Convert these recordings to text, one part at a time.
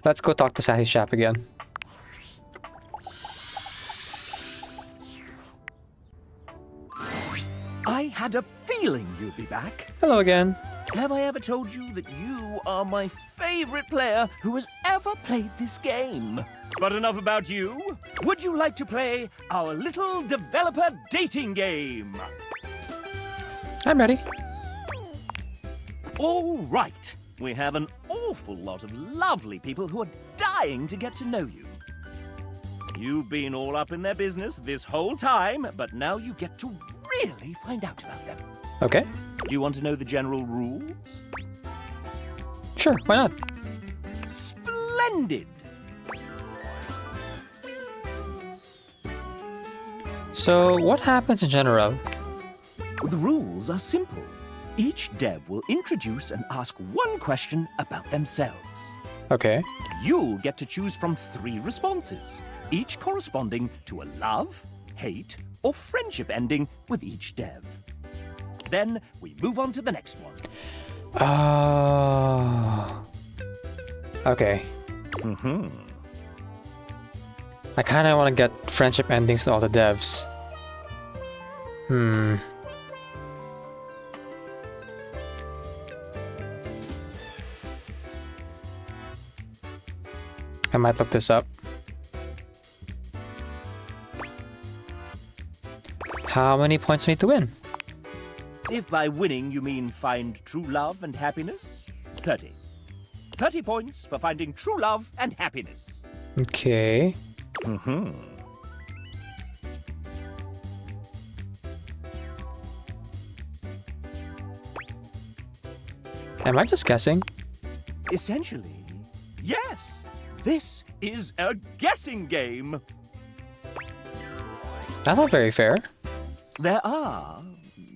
Let's go talk to Sassy Chap again. I had a feeling you'd be back. Hello again. Have I ever told you that you are my favorite player who has ever played this game? But enough about you. Would you like to play our little developer dating game? I'm ready. All right. We have an awful lot of lovely people who are dying to get to know you. You've been all up in their business this whole time, but now you get to really find out about them. Okay. Do you want to know the general rules? Sure, why not? Splendid! So, what happens in general? The rules are simple. Each dev will introduce and ask one question about themselves. Okay. You'll get to choose from 3 responses, each corresponding to a love, hate, or friendship ending with each dev. Then we move on to the next one. Oh. Okay. I kind of want to get friendship endings to all the devs. I might look this up. How many points do we need to win? If by winning you mean find true love and happiness, 30. 30 points for finding true love and happiness. Okay. Am I just guessing? Essentially, yes. This is a guessing game. That's not very fair. There are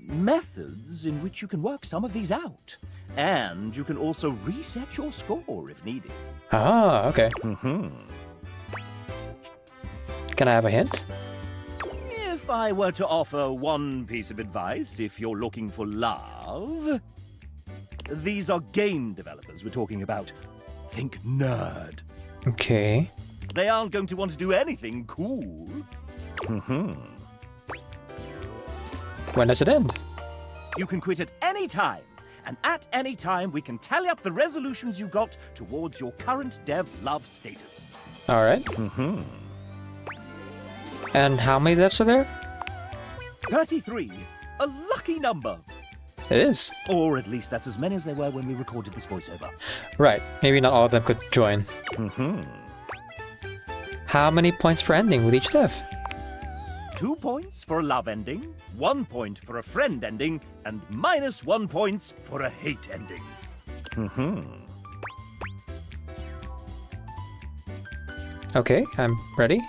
methods in which you can work some of these out. And you can also reset your score if needed. Ah, okay. Can I have a hint? If I were to offer one piece of advice, if you're looking for love, these are game developers we're talking about. Think nerd. Okay. They aren't going to want to do anything cool. When does it end? You can quit at any time. And at any time, we can tally up the resolutions you got towards your current dev love status. Alright. And how many devs are there? 33. A lucky number. It is. Or at least that's as many as there were when we recorded this voiceover. Right. Maybe not all of them could join. How many points per ending with each dev? 2 points for a love ending, 1 point for a friend ending, and -1 points for a hate ending. Okay, I'm ready.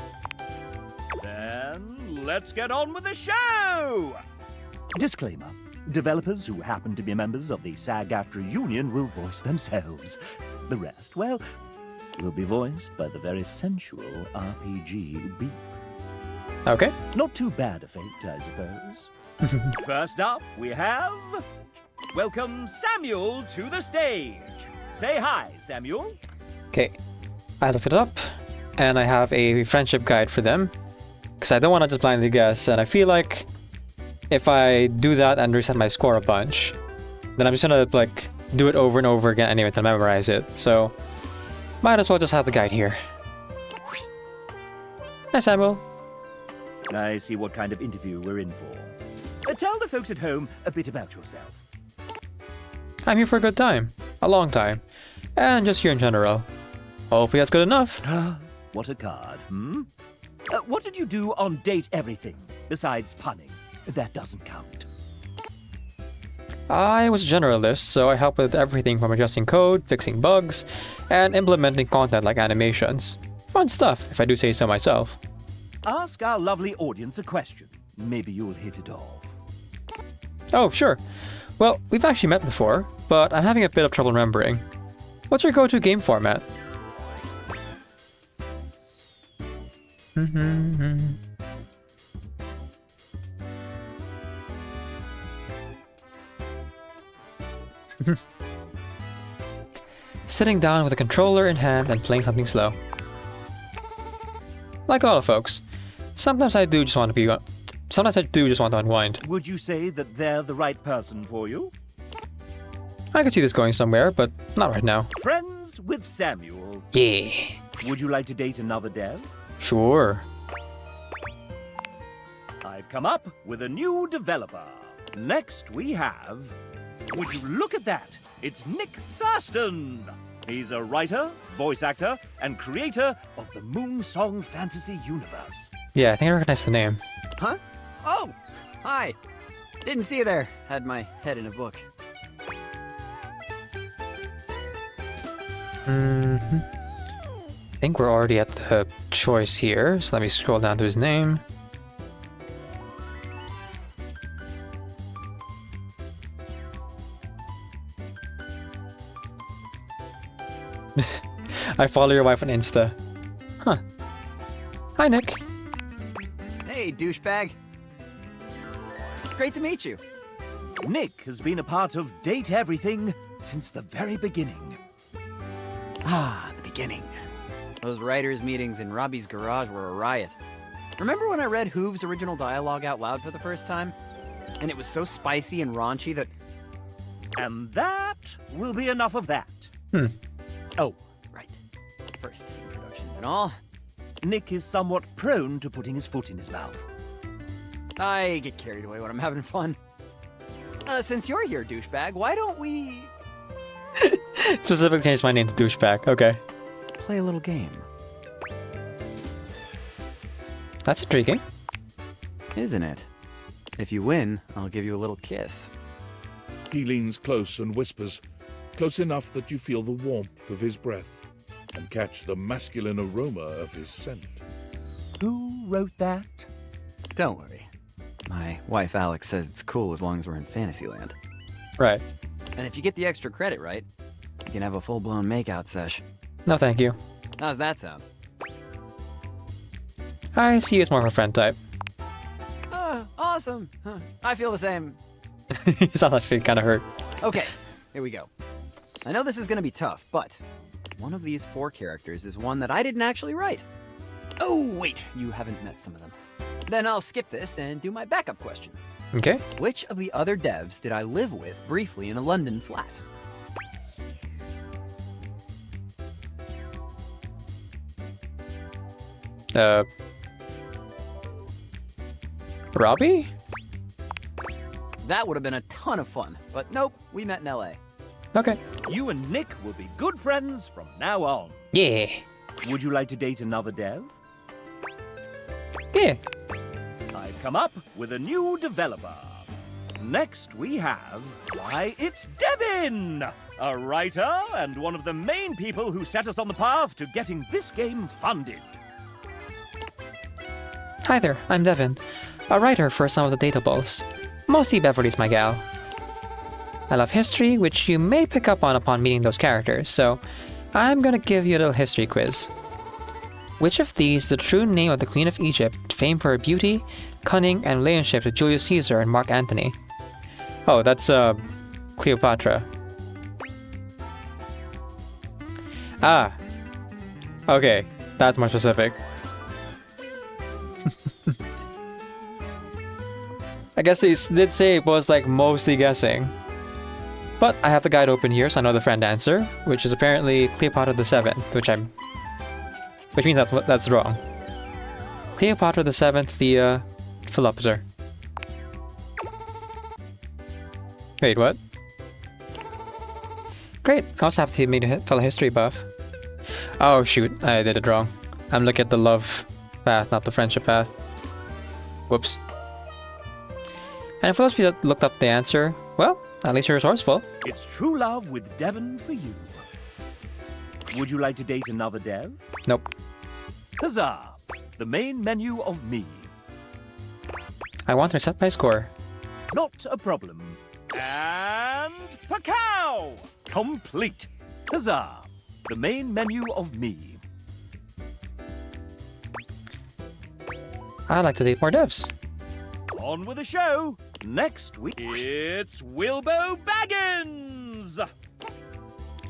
Then let's get on with the show! Disclaimer. Developers who happen to be members of the SAG-AFTRA union will voice themselves. The rest, well, will be voiced by the very sensual RPG Beep. Okay. Not too bad a fate, I suppose. First up, we have... Welcome Samuel to the stage. Say hi, Samuel. Okay. I looked it up, and I have a friendship guide for them. Because I don't want to just blindly guess, and I feel like if I do that and reset my score a bunch, then I'm just gonna, like, do it over and over again anyway to memorize it. So, might as well just have the guide here. Hi, Samuel. I see what kind of interview we're in for. Tell the folks at home a bit about yourself. I'm here for a good time. A long time. And just here in general. Hopefully that's good enough. What a card, what did you do on Date Everything, besides punning? That doesn't count. I was a generalist, so I helped with everything from adjusting code, fixing bugs, and implementing content like animations. Fun stuff, if I do say so myself. Ask our lovely audience a question. Maybe you'll hit it off. Oh, sure. Well, we've actually met before, but I'm having a bit of trouble remembering. What's your go-to game format? sitting down with a controller in hand and playing something slow. Like a lot of folks, sometimes I do just want to unwind. Would you say that they're the right person for you? I could see this going somewhere, but not right now. Friends with Samuel. Yeah. Would you like to date another dev? Sure. I've come up with a new developer. Next we have... Would you look at that? It's Nick Thurston. He's a writer, voice actor, and creator of the Moonsong Fantasy Universe. Yeah, I think I recognize the name. Huh? Oh! Hi! Didn't see you there. Had my head in a book. I think we're already at the choice here, so let me scroll down to his name. I follow your wife on Insta. Huh. Hi, Nick. Hey, douchebag. Great to meet you. Nick has been a part of Date Everything since the very beginning. Ah, the beginning. Those writers' meetings in Robbie's garage were a riot. Remember when I read Hoove's original dialogue out loud for the first time? And it was so spicy and raunchy that... And that will be enough of that. Oh, right. First, introductions and all. Nick is somewhat prone to putting his foot in his mouth. I get carried away when I'm having fun. Since you're here, douchebag, why don't we... Specifically changed my name to douchebag. Okay. play a little game? That's intriguing. Isn't it? If you win, I'll give you a little kiss. He leans close and whispers, close enough that you feel the warmth of his breath and catch the masculine aroma of his scent. Who wrote that? Don't worry. My wife Alex says it's cool as long as we're in Fantasyland. Right. And if you get the extra credit right, you can have a full-blown makeout sesh. No, thank you. How's that sound? I see you as more of a friend type. Awesome. Huh. I feel the same. You sound actually kind of hurt. Okay, here we go. I know this is going to be tough, but one of these 4 characters is one that I didn't actually write. Oh, wait, you haven't met some of them. Then I'll skip this and do my backup question. Okay. Which of the other devs did I live with briefly in a London flat? Robbie? That would have been a ton of fun, but nope, we met in LA. Okay. You and Nick will be good friends from now on. Yeah. Would you like to date another dev? Yeah. I've come up with a new developer. Next we have, why, it's Devin! A writer and one of the main people who set us on the path to getting this game funded. Hi there, I'm Devin, a writer for some of the datables. Mostly Beverly's my gal. I love history, which you may pick up on upon meeting those characters, so I'm gonna give you a little history quiz. Which of these is the true name of the Queen of Egypt, famed for her beauty, cunning, and relationship to Julius Caesar and Mark Antony? Oh, that's, Cleopatra. Ah. Okay, that's more specific. I guess they did say it was like mostly guessing. But I have the guide open here, so I know the friend answer, which is apparently Cleopatra the Seventh, which means that's wrong. Cleopatra the Seventh, the Philopter. Wait, what? Great, I also have to meet a fellow history buff. Oh shoot, I did it wrong. I'm looking at the love path, not the friendship path. Whoops. And for those of you that looked up the answer, well, at least you're resourceful. It's true love with Devin for you. Would you like to date another dev? Nope. Huzzah! The main menu of me. I want to reset my score. Not a problem. And Pacow! Complete. Huzzah! The main menu of me. I'd like to date more devs. On with the show. Next week, it's Wilbo Baggins!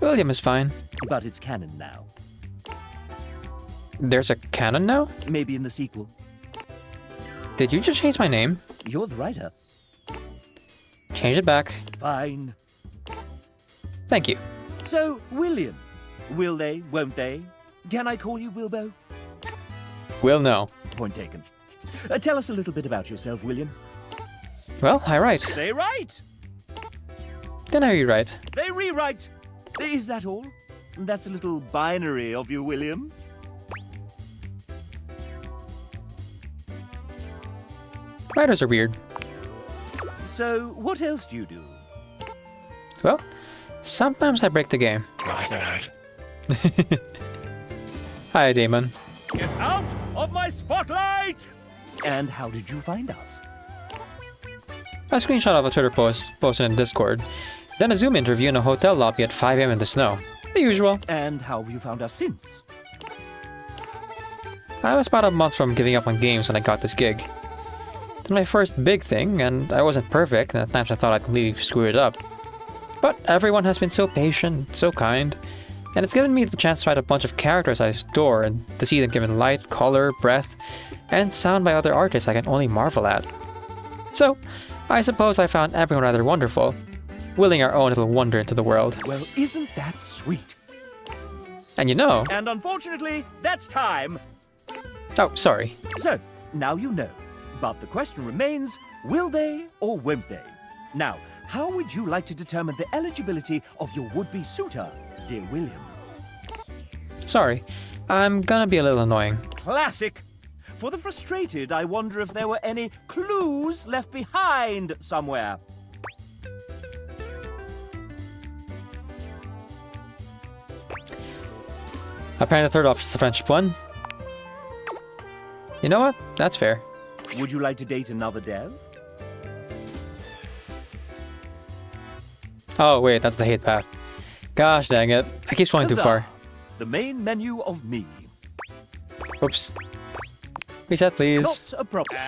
William is fine. But it's canon now. There's a canon now? Maybe in the sequel. Did you just change my name? You're the writer. Change it back. Fine. Thank you. So, William. Will they, won't they? Can I call you Wilbo? Will no. Point taken. Tell us a little bit about yourself, William. Well, I write. They write. Then I rewrite. They rewrite. Is that all? That's a little binary of you, William. Writers are weird. So, what else do you do? Well, sometimes I break the game. Hi, Damon. Get out of my spotlight! And how did you find us? A screenshot of a Twitter post posted in Discord, then a Zoom interview in a hotel lobby at 5 AM in the snow. The usual. And how have you found us since? I was about a month from giving up on games when I got this gig. It's my first big thing, and I wasn't perfect, and at times I thought I'd completely screw it up. But everyone has been so patient, so kind, and it's given me the chance to write a bunch of characters I adore and to see them given light, color, breath, and sound by other artists I can only marvel at. So, I suppose I found everyone rather wonderful, willing our own little wonder into the world. Well, isn't that sweet? And you know... And unfortunately, that's time. Oh, sorry. So, now you know. But the question remains, will they or won't they? Now, how would you like to determine the eligibility of your would-be suitor, dear William? Sorry. I'm gonna be a little annoying. Classic! For the frustrated, I wonder if there were any clues left behind somewhere. Apparently the third option is the friendship one. You know what? That's fair. Would you like to date another dev? Oh wait, that's the hate path. Gosh dang it. I keep going too Huzzah! far. The main menu of me. Oops. Reset please. Not a problem.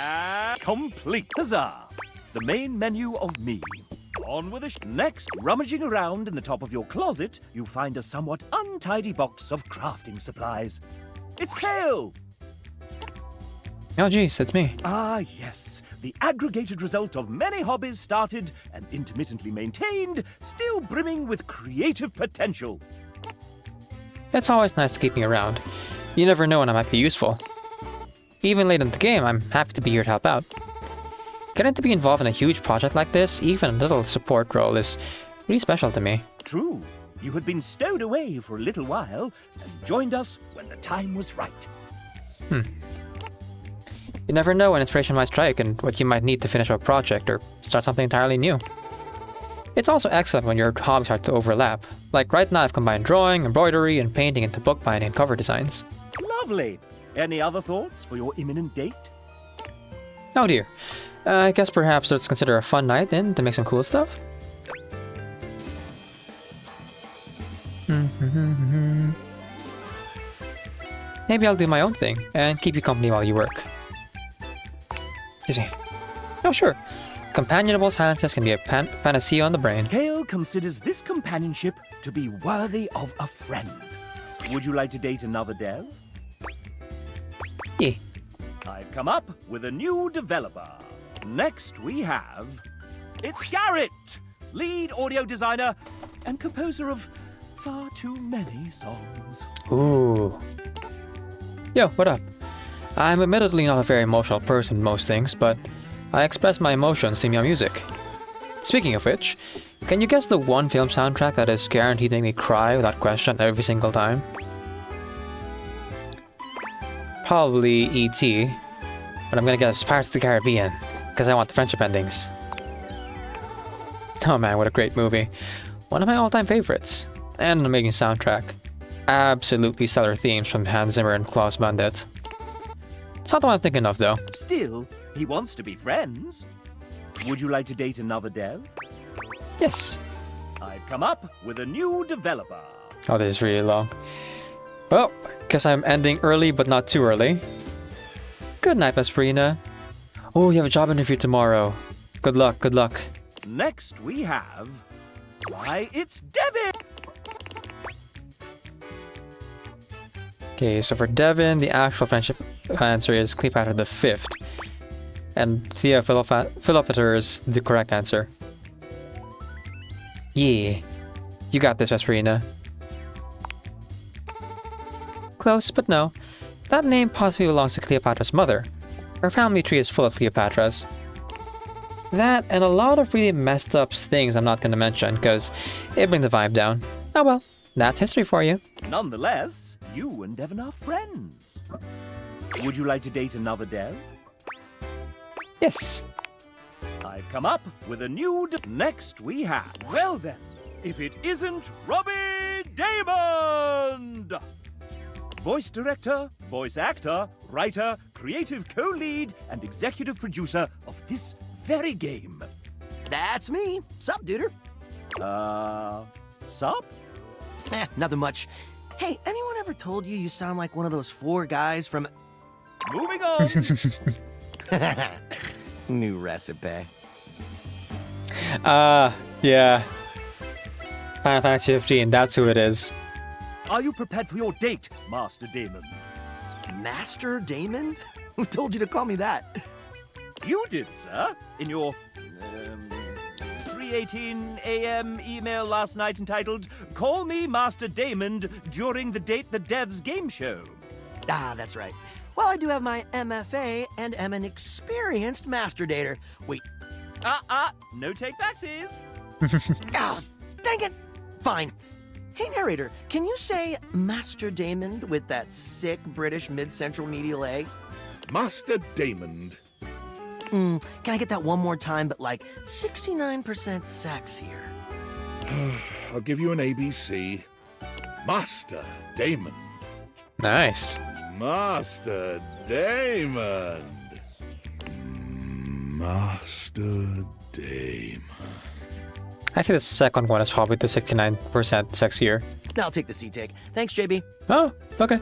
Complete. Huzzah! The main menu of me. On with the Next, rummaging around in the top of your closet, you find a somewhat untidy box of crafting supplies. It's Kale! Oh jeez, it's me. Ah, yes. The aggregated result of many hobbies started and intermittently maintained, still brimming with creative potential. It's always nice to keep me around. You never know when I might be useful. Even late in the game, I'm happy to be here to help out. Getting to be involved in a huge project like this, even a little support role, is really special to me. True. You had been stowed away for a little while and joined us when the time was right. You never know when inspiration might strike and what you might need to finish a project or start something entirely new. It's also excellent when your hobbies start to overlap. Like right now I've combined drawing, embroidery, and painting into bookbinding and cover designs. Lovely. Any other thoughts for your imminent date? Oh dear. I guess perhaps let's consider a fun night in to make some cool stuff? Maybe I'll do my own thing and keep you company while you work. Excuse me. Oh sure. Companionable silences can be a panacea on the brain. Kale considers this companionship to be worthy of a friend. Would you like to date another dev? Yeah. I've come up with a new developer. Next we have... It's Garrett! Lead audio designer and composer of far too many songs. Ooh. Yo, what up? I'm admittedly not a very emotional person in most things, but I express my emotions through my music. Speaking of which, can you guess the one film soundtrack that is guaranteed to make me cry without question every single time? Probably E.T., but I'm gonna guess Pirates of the Caribbean, because I want the friendship endings. Oh man, what a great movie. One of my all-time favorites. And an amazing soundtrack. Absolutely stellar themes from Hans Zimmer and Klaus Bandit. It's not the one I'm thinking of, though. Still, he wants to be friends. Would you like to date another dev? Yes. I've come up with a new developer. Oh, this is really long. Well, guess I'm ending early, but not too early. Good night, Vesperina. Oh, you have a job interview tomorrow. Good luck, good luck. Next we have... Why, it's Devin! Okay, so for Devin, the actual friendship answer is Cleopatra the Fifth. And Thea Philopater is the correct answer. Yeah. You got this, Vesperina. Close, but no. That name possibly belongs to Cleopatra's mother. Her family tree is full of Cleopatras. That and a lot of really messed up things I'm not going to mention, because it brings the vibe down. Oh well, that's history for you. Nonetheless, you and Devon are friends. Would you like to date another Dev? Yes. I've come up with a new... Next we have... Well then, if it isn't Robbie Damon! Voice director, voice actor, writer, creative co-lead, and executive producer of this very game. That's me. Sup, duder? Sup? Nothing much. Hey, anyone ever told you sound like one of those 4 guys from... Moving on. New recipe. Yeah. Final Fantasy 15, that's who it is. Are you prepared for your date, Master Damon? Master Damon? Who told you to call me that? You did, sir, in your 3:18 a.m. email last night entitled, "Call me Master Damon during the Date the Devs game show." Ah, that's right. Well, I do have my MFA and am an experienced master dater. Wait. No take-backsies. Oh, dang it! Fine. Hey, narrator, can you say Master Damon with that sick British mid-central medial A? Master Damon. Can I get that one more time, but like 69% sexier? I'll give you an ABC. Master Damon. Nice. Master Damon. Master Damon. I think the second one is probably the 69% sexier. I'll take the C-take. Thanks, JB. Oh, okay.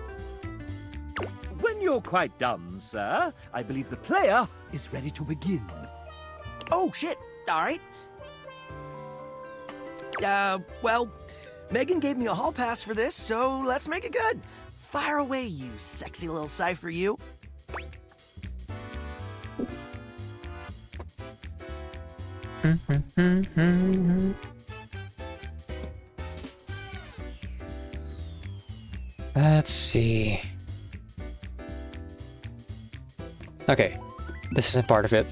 When you're quite done, sir, I believe the player is ready to begin. Oh, shit. All right. Well, Megan gave me a hall pass for this, so let's make it good. Fire away, you sexy little cipher, you. Let's see. Okay, this isn't part of it.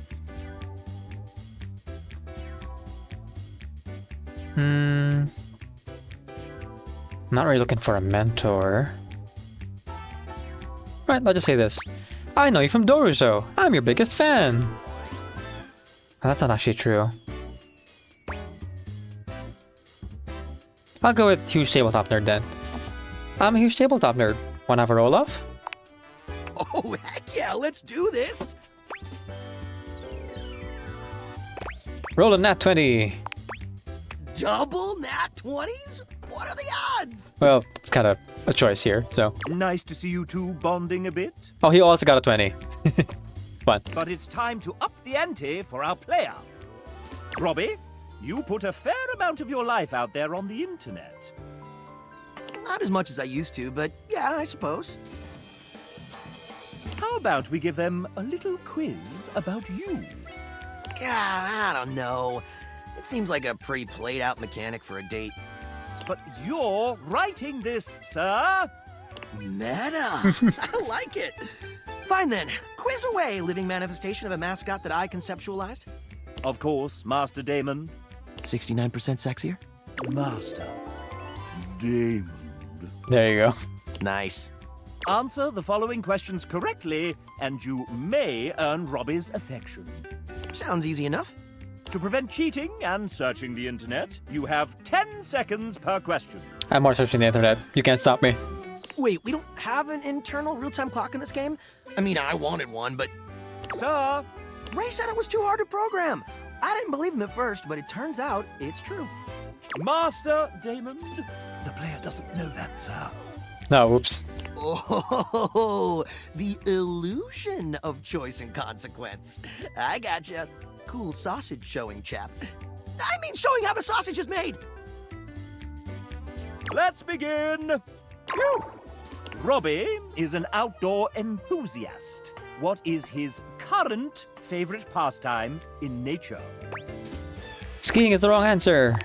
Not really looking for a mentor. Right, I'll just say this. I know you from Doruso. I'm your biggest fan. Oh, that's not actually true. I'll go with huge tabletop nerd then. I'm a huge tabletop nerd. Wanna have a roll-off? Oh, heck yeah, let's do this. Roll a nat 20. Double nat 20s? What are the odds? Well, it's kind of a choice here, so. Nice to see you two bonding a bit. Oh, he also got a 20. Fun. But it's time to up the ante for our player. Robbie, you put a fair amount of your life out there on the internet. Not as much as I used to, but yeah, I suppose. How about we give them a little quiz about you? God, I don't know. It seems like a pretty played out mechanic for a date. But you're writing this, sir. Meta. I like it. Fine then. Quiz away, living manifestation of a mascot that I conceptualized. Of course, Master Damon. 69% sexier? Master Damon. There you go. Nice. Answer the following questions correctly, and you may earn Robbie's affection. Sounds easy enough. To prevent cheating and searching the internet, you have 10 seconds per question. I'm more searching the internet. You can't stop me. Wait, we don't have an internal real-time clock in this game? I mean, I wanted one, but... Sir, Ray said it was too hard to program. I didn't believe him at first, but it turns out it's true. Master Damon. The player doesn't know that, sir. No, oops. Oh, the illusion of choice and consequence. I gotcha. Cool sausage showing, chap. I mean, showing how the sausage is made. Let's begin. Phew. Robbie is an outdoor enthusiast. What is his current favorite pastime in nature? Skiing is the wrong answer.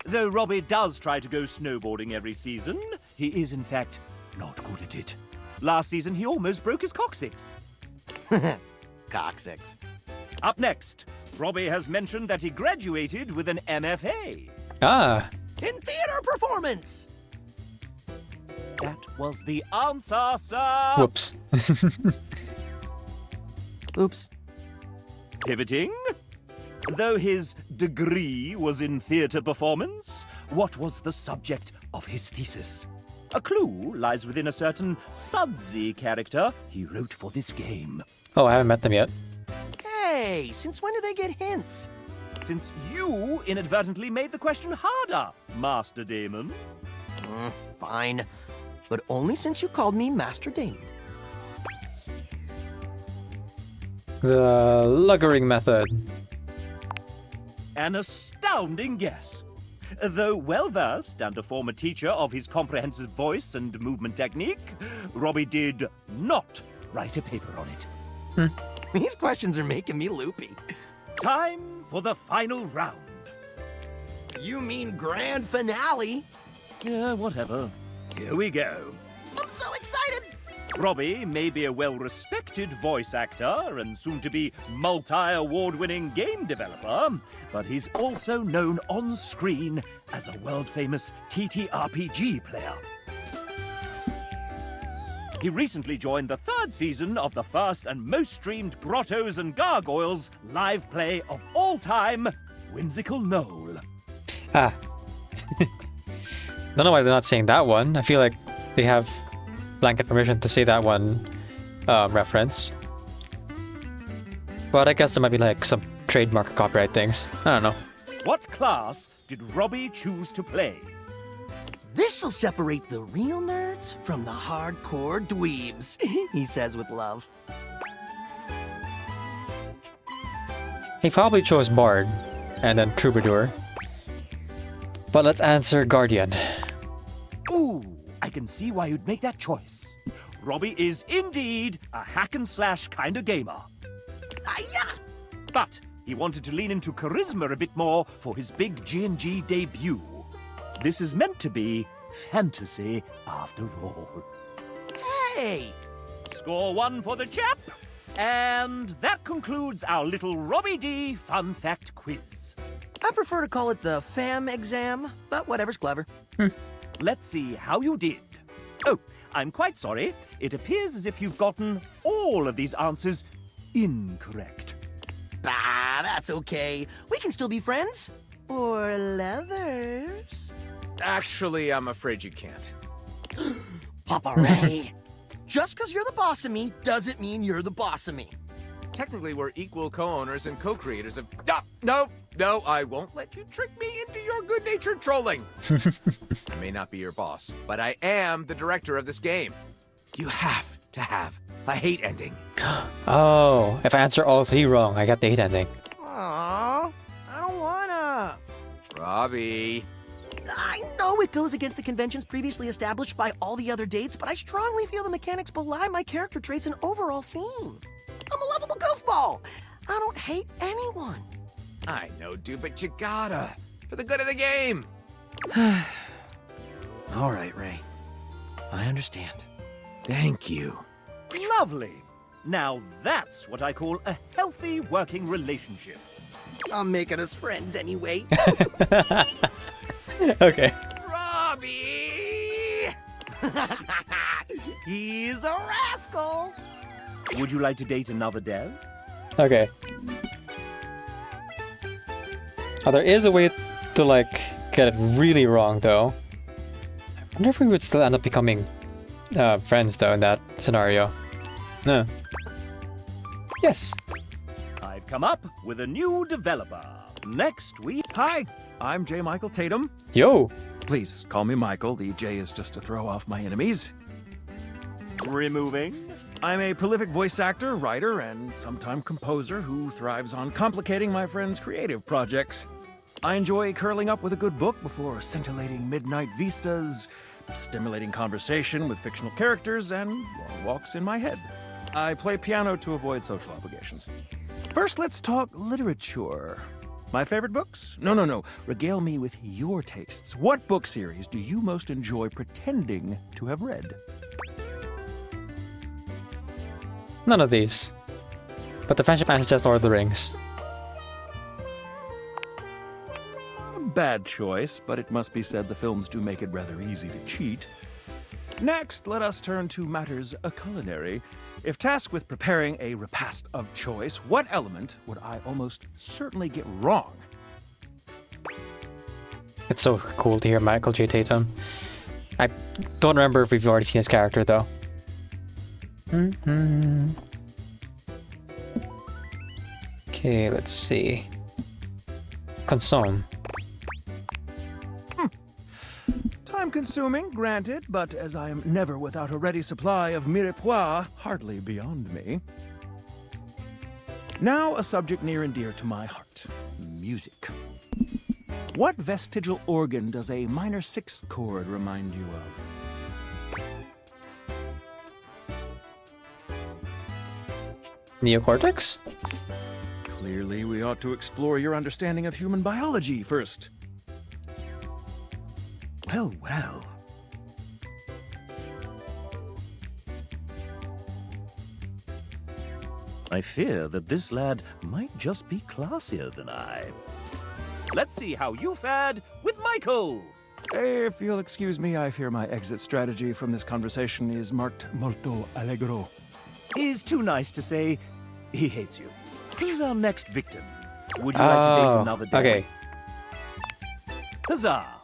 Though Robbie does try to go snowboarding every season, he is in fact not good at it. Last season, he almost broke his coccyx. Coccyx. Up next, Robbie has mentioned that he graduated with an MFA. Ah, In theater performance! That was the answer, sir. whoops. Oops. Pivoting. Though his degree was in theatre performance, what was the subject of his thesis? A clue lies within a certain sudsy character he wrote for this game. Oh, I haven't met them yet. Hey, since when do they get hints? Since you inadvertently made the question harder, Master Damon. Fine. But only since you called me Master Damon. The luggering method. An astounding guess. Though well-versed and a former teacher of his comprehensive voice and movement technique, Robbie did not write a paper on it. These questions are making me loopy. Time for the final round. You mean grand finale? Yeah, whatever. Here we go. I'm so excited! Robbie may be a well-respected voice actor and soon-to-be multi-award-winning game developer, but he's also known on screen as a world-famous TTRPG player. He recently joined the 3rd season of the first and most streamed Grottos and Gargoyles live play of all time, Whimsical Knoll. Ah. Don't know why they're not saying that one. I feel like they have blanket permission to say that one reference. But I guess there might be like some trademark or copyright things. I don't know. What class did Robbie choose to play? This'll separate the real nerds from the hardcore dweebs, he says with love. He probably chose Bard and then Troubadour. But let's answer Guardian. Ooh, I can see why you'd make that choice. Robbie is indeed a hack-and-slash kind of gamer. Hi-ya! But he wanted to lean into charisma a bit more for his big G&G debut. This is meant to be fantasy after all. Hey! Score 1 for the chap. And that concludes our little Robbie D fun fact quiz. I prefer to call it the fam exam, but whatever's clever. Let's see how you did. Oh, I'm quite sorry. It appears as if you've gotten all of these answers incorrect. Bah, that's okay. We can still be friends. Or lovers. Actually, I'm afraid you can't. Papa Ray. Just because you're the boss of me doesn't mean you're the boss of me. Technically, we're equal co-owners and co-creators of... No, I won't let you trick me into your good-natured trolling. I may not be your boss, but I am the director of this game. You have to have a hate ending. Oh, if I answer all 3 wrong, I got the 8 ending. Aww, I don't wanna. Robbie. I know it goes against the conventions previously established by all the other dates, but I strongly feel the mechanics belie my character traits and overall theme. I'm a lovable goofball. I don't hate anyone. I know, dude, but you gotta. For the good of the game. All right, Ray. I understand. Thank you. Lovely. Now that's what I call a healthy working relationship. I'm making us friends anyway. Okay. Robbie! He's a rascal. Would you like to date another dev? Okay. Oh, there is a way to, like, get it really wrong, though. I wonder if we would still end up becoming friends, though, in that scenario. No. Yes. I've come up with a new developer. Next week... Hi, I'm J. Michael Tatum. Yo! Please call me Michael. The J is just to throw off my enemies. Removing. I'm a prolific voice actor, writer, and sometime composer who thrives on complicating my friends' creative projects. I enjoy curling up with a good book before scintillating midnight vistas, stimulating conversation with fictional characters, and long walks in my head. I play piano to avoid social obligations. First, let's talk literature. My favorite books? No. Regale me with your tastes. What book series do you most enjoy pretending to have read? None of these. But the Friendship Band is just Lord of the Rings. Bad choice, but it must be said the films do make it rather easy to cheat. Next, let us turn to matters culinary. If tasked with preparing a repast of choice, what element would I almost certainly get wrong? It's so cool to hear Michael J. Tatum. I don't remember if we've already seen his character though. Okay, let's see. Consomme. Time-consuming, granted, but as I am never without a ready supply of mirepoix, hardly beyond me. Now a subject near and dear to my heart. Music. What vestigial organ does a minor sixth chord remind you of? Neocortex? Clearly, we ought to explore your understanding of human biology first. Well. I fear that this lad might just be classier than I. Let's see how you fared with Michael. If you'll excuse me, I fear my exit strategy from this conversation is marked molto allegro. He's too nice to say he hates you. Who's our next victim? Would you like to date another day? Okay. Huzzah!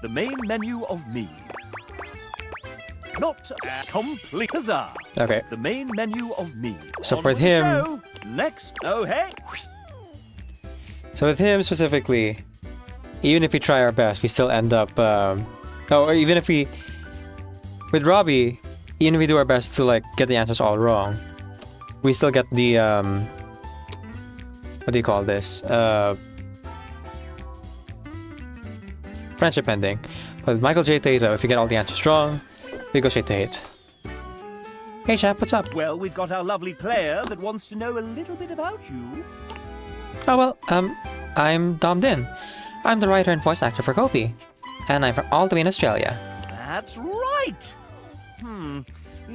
The main menu of me. Not complete. Huzzah! Okay. The main menu of me. So On for with the him- show. Next. Oh, hey! So with him specifically, even if we try our best, we still end up. Or even if we, with Robbie, even if we do our best to like get the answers all wrong, we still get the what do you call this? Friendship ending. But with Michael J. Tato, if you get all the answers wrong, we go straight to hate. Hey chap, what's up? Well, we've got our lovely player that wants to know a little bit about you. Oh well, I'm Dom Din. I'm the writer and voice actor for Kopi, and I'm from all the way in Australia. That's right! You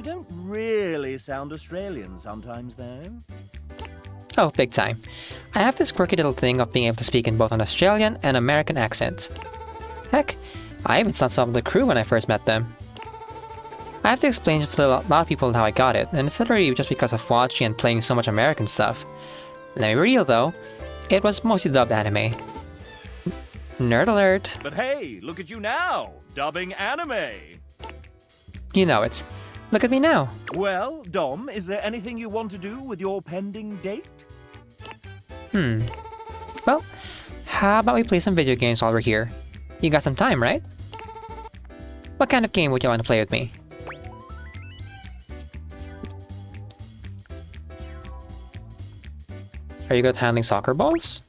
don't really sound Australian sometimes, though. Oh, big time. I have this quirky little thing of being able to speak in both an Australian and American accent. Heck, I even stumped some of the crew when I first met them. I have to explain just to a lot of people how I got it, and it's literally just because of watching and playing so much American stuff. Let me be real though, it was mostly dubbed anime. Nerd alert! But hey, look at you now! Dubbing anime! You know it. Look at me now. Well, Dom, is there anything you want to do with your pending date? Well, how about we play some video games while we're here? You got some time, right? What kind of game would you want to play with me? Are you good at handling soccer balls?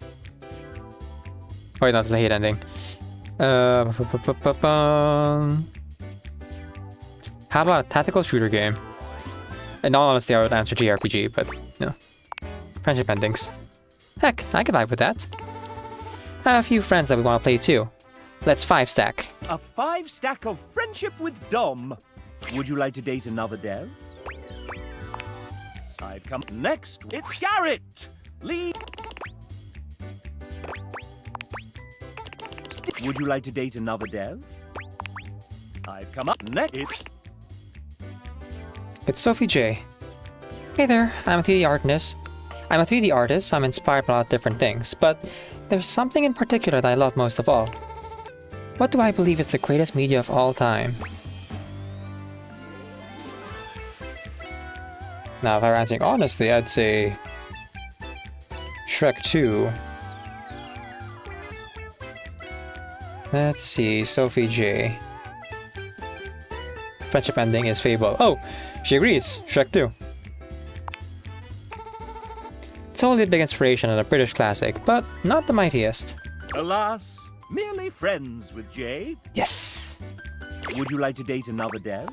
Oh, wait, that's the hate ending. How about a tactical shooter game? In all honesty, I would answer JRPG, but, you know. Friendship endings. Heck, I could vibe with that. I have a few friends that we want to play too. Let's 5-stack. A 5-stack of friendship with Dom. Would you like to date another dev? I've come next. It's Garrett! Lee! Would you like to date another dev? I've come up next. It's Sophie J. Hey there, I'm a 3D artist. So I'm inspired by a lot of different things, but there's something in particular that I love most of all. What do I believe is the greatest media of all time? Now, if I were answering honestly, I'd say Shrek 2. Let's see, Sophie J. Friendship ending is Fable. Oh, she agrees. Shrek 2. Totally a big inspiration and a British classic, but not the mightiest. Alas, merely friends with Jay. Yes! Would you like to date another dev?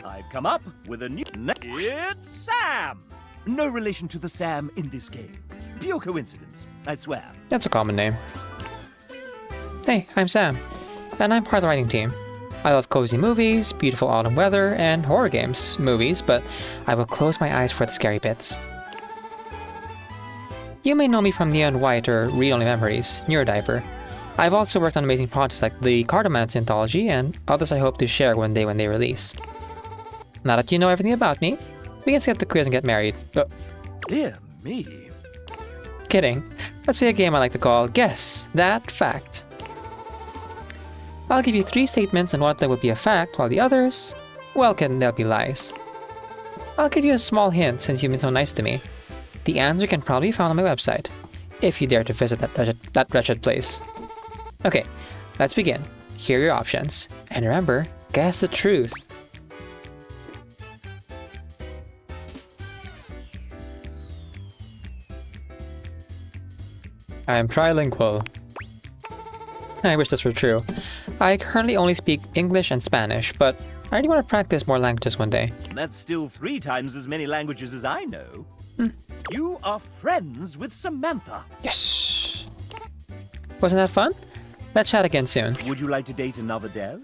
I've come up with a new... It's Sam! No relation to the Sam in this game. Pure coincidence, I swear. That's a common name. Hey, I'm Sam, and I'm part of the writing team. I love cozy movies, beautiful autumn weather, and horror games, movies, but I will close my eyes for the scary bits. You may know me from Neon White or Read Only Memories, Neurodiver. I've also worked on amazing projects like the Cartomancy Anthology and others I hope to share one day when they release. Now that you know everything about me, we can skip the quiz and get married. Dear me. Kidding. Let's play a game I like to call Guess That Fact. I'll give you 3 statements and one of them will be a fact, while the others, well, they'll be lies. I'll give you a small hint since you've been so nice to me. The answer can probably be found on my website, if you dare to visit that wretched place. Okay, let's begin. Here are your options. And remember, guess the truth. I am trilingual. I wish this were true. I currently only speak English and Spanish, but I really want to practice more languages one day. That's still 3 times as many languages as I know. You are friends with Samantha. Yes! Wasn't that fun? Let's chat again soon. Would you like to date another dev?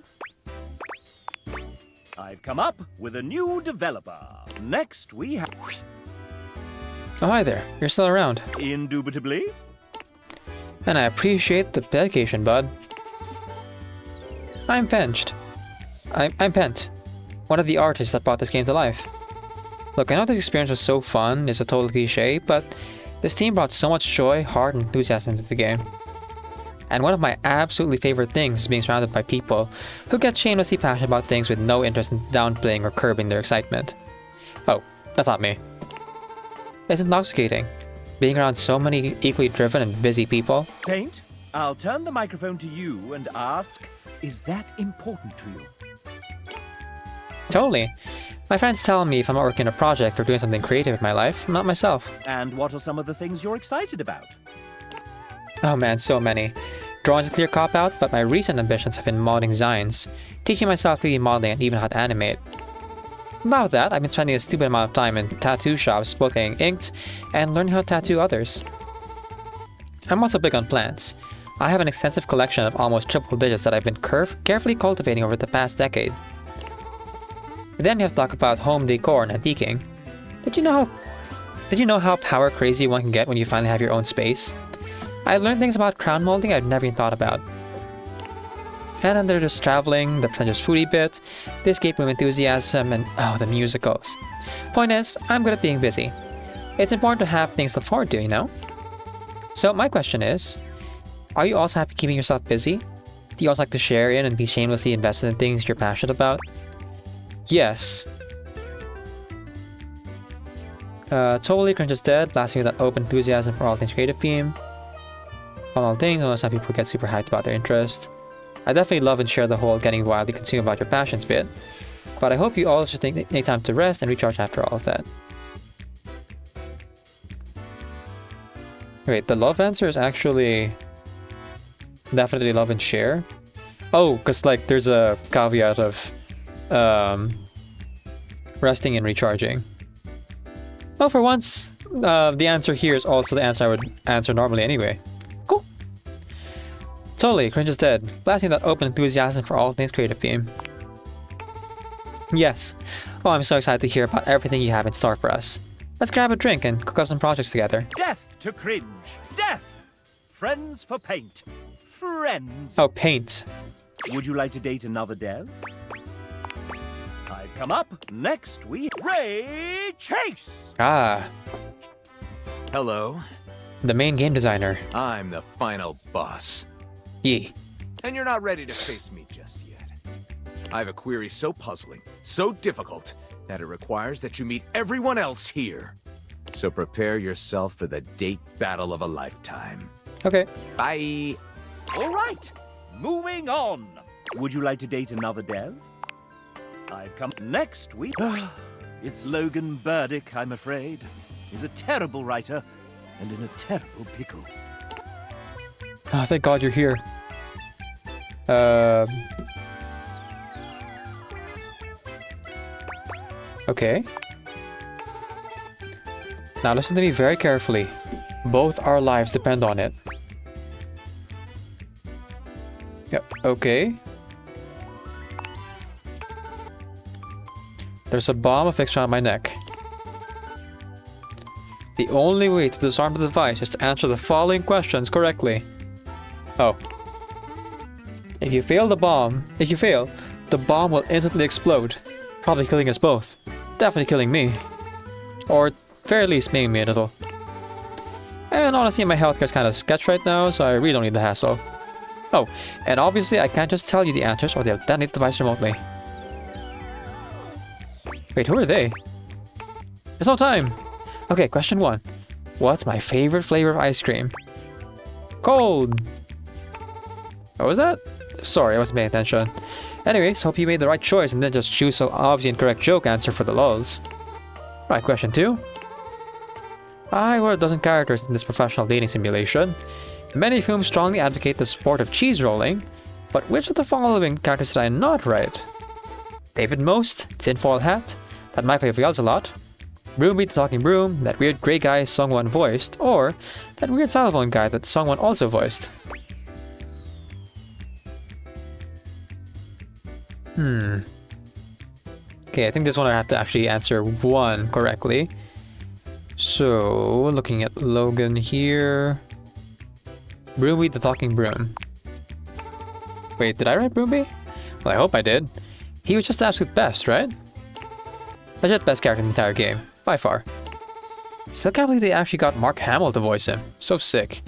I've come up with a new developer. Next we have... Oh, hi there. You're still around. Indubitably. And I appreciate the dedication, bud. I'm Pent, one of the artists that brought this game to life. Look, I know this experience was so fun, it's a total cliche, but this team brought so much joy, heart, and enthusiasm into the game. And one of my absolutely favorite things is being surrounded by people who get shamelessly passionate about things with no interest in downplaying or curbing their excitement. Oh, that's not me. It's intoxicating, being around so many equally driven and busy people. Paint, I'll turn the microphone to you and ask, is that important to you? Totally. My friends tell me if I'm not working on a project or doing something creative in my life, I'm not myself. And what are some of the things you're excited about? Oh man, so many. Drawing's a clear cop-out, but my recent ambitions have been modeling designs, teaching myself 3D modeling and even how to animate. About that, I've been spending a stupid amount of time in tattoo shops, both getting inked and learning how to tattoo others. I'm also big on plants. I have an extensive collection of almost triple digits that I've been carefully cultivating over the past decade. Then you have to talk about home decor and antiquing. Did you know how power crazy one can get when you finally have your own space? I learned things about crown molding I'd never even thought about. And then there's just traveling, the pretentious foodie bit, the escape room enthusiasm, and the musicals. Point is, I'm good at being busy. It's important to have things to look forward to, you know? So my question is, are you also happy keeping yourself busy? Do you also like to share in and be shamelessly invested in things you're passionate about? Yes. Totally Cringe is dead, blasting with that open enthusiasm for all things creative theme. On all things, I know some people get super hyped about their interest. I definitely love and share the whole getting wildly consumed about your passions bit, but I hope you all should take time to rest and recharge after all of that. Wait, the love answer is actually definitely love and share? Oh, because like there's a caveat of resting and recharging. Well, for once, the answer here is also the answer I would answer normally anyway. Cool. Totally, Cringe is dead. Blasting that open enthusiasm for all things creative theme. Yes. Oh, I'm so excited to hear about everything you have in store for us. Let's grab a drink and cook up some projects together. Death to Cringe. Death! Friends for Paint. Friends. Oh, paint. Would you like to date another dev? I've come up. Next we Ray Chase. Ah, Hello, the main game designer. I'm the final boss. Yee. And you're not ready to face me just yet. I have a query so puzzling, so difficult, that it requires that you meet everyone else here. So prepare yourself for the date battle of a lifetime. Okay. Bye! All right, moving on. Would you like to date another dev? I've come next week. It's Logan Burdick, I'm afraid. He's a terrible writer and in a terrible pickle. Oh, thank God you're here. Okay. Now listen to me very carefully. Both our lives depend on it. Yep, okay. There's a bomb affixed around my neck. The only way to disarm the device is to answer the following questions correctly. Oh. If you fail, the bomb will instantly explode, probably killing us both. Definitely killing me. Or, very least, maiming me a little. And honestly, my healthcare is kind of sketch right now, so I really don't need the hassle. Oh, and obviously I can't just tell you the answers or they'll detonate the device remotely. Wait, who are they? There's no time! Okay, question 1. What's my favorite flavor of ice cream? Cold! What was that? Sorry, I wasn't paying attention. Anyways, hope you made the right choice and didn't just choose some obviously incorrect joke answer for the lulz. Right, question 2. I wrote a dozen characters in this professional dating simulation, many of whom strongly advocate the sport of cheese rolling, but which of the following characters did I not write? David Most, Tinfoil Hat, that might play for yells a lot, Broomby the Talking Broom, that weird grey guy Sungwon voiced, or that weird xylophone guy that Sungwon also voiced. Okay, I think this one I have to actually answer 1 correctly. So, looking at Logan here... Broomby the Talking Broom. Wait, did I write Broomby? Well, I hope I did. He was just the absolute best, right? Legit best character in the entire game, by far. Still can't believe they actually got Mark Hamill to voice him. So sick.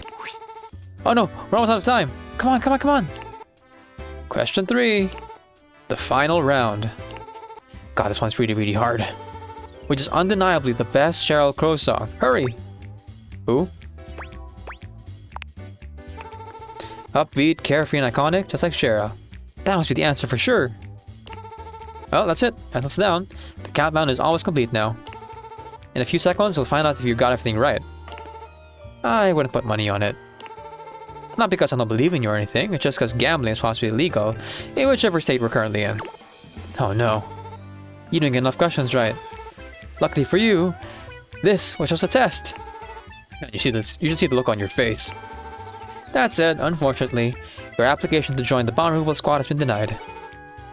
Oh no, we're almost out of time. Come on, come on, come on. Question 3. The final round. God, this one's really, really hard. Which is undeniably the best Sheryl Crow song. Hurry! Who? Upbeat, carefree, and iconic, just like Sheryl. That must be the answer for sure. Well, that's it. Pencils down. The countdown is almost complete now. In a few seconds, we'll find out if you got everything right. I wouldn't put money on it. Not because I don't believe in you or anything, it's just because gambling is possibly illegal in whichever state we're currently in. Oh no. You didn't get enough questions right. Luckily for you, this was just a test. You should see the look on your face. That said, unfortunately, your application to join the bomb removal squad has been denied.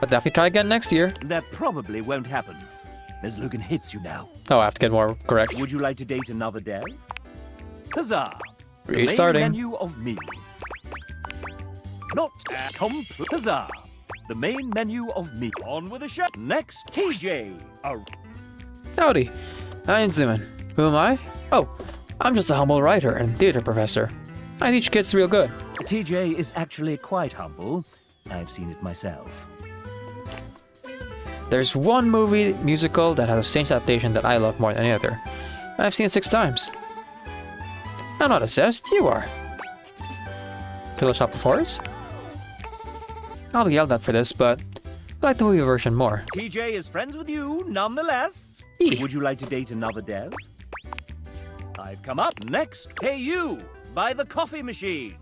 But definitely try again next year. That probably won't happen, as Logan hates you now. Oh, I have to get more correct. Would you like to date another dev? Huzzah! Restarting. The main menu of me. Not complete. Huzzah! The main menu of me. On with the show. Next, TJ. Howdy. I'm Zoomin. Who am I? Oh, I'm just a humble writer and theater professor. I teach kids real good. TJ is actually quite humble. I've seen it myself. There's one movie musical that has a stage adaptation that I love more than any other. I've seen it 6 times. I'm not obsessed, you are. Little Shop of Horrors? I'll be yelled at for this, but I like the movie version more. TJ is friends with you, nonetheless. Eek. Would you like to date another dev? I've come up next. Hey you, by the coffee machine.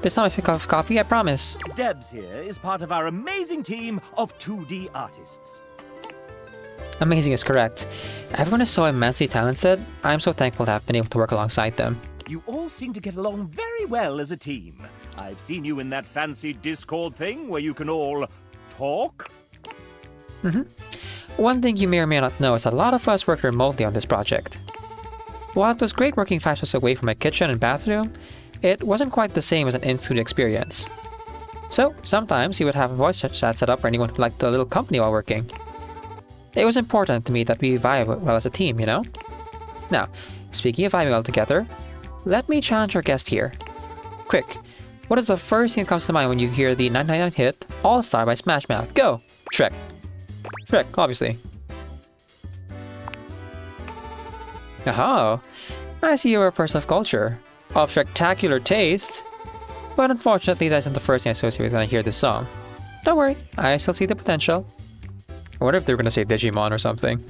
This time I pick up coffee, I promise. Debs here is part of our amazing team of 2D artists. Amazing is correct. Everyone is so immensely talented. I'm so thankful to have been able to work alongside them. You all seem to get along very well as a team. I've seen you in that fancy Discord thing where you can all talk. One thing you may or may not know is that a lot of us work remotely on this project. While it was great working 5 steps away from my kitchen and bathroom, it wasn't quite the same as an in-studio experience. So, sometimes he would have a voice chat set up for anyone who liked a little company while working. It was important to me that we vibe well as a team, you know? Now, speaking of vibing well together, let me challenge our guest here. Quick, what is the first thing that comes to mind when you hear the 999 hit All-Star by Smash Mouth? Go! Shrek. Shrek, obviously. Oh, I see you're a person of culture. Of spectacular taste. But unfortunately, that isn't the first thing I associate with when I hear this song. Don't worry, I still see the potential. I wonder if they're gonna say Digimon or something.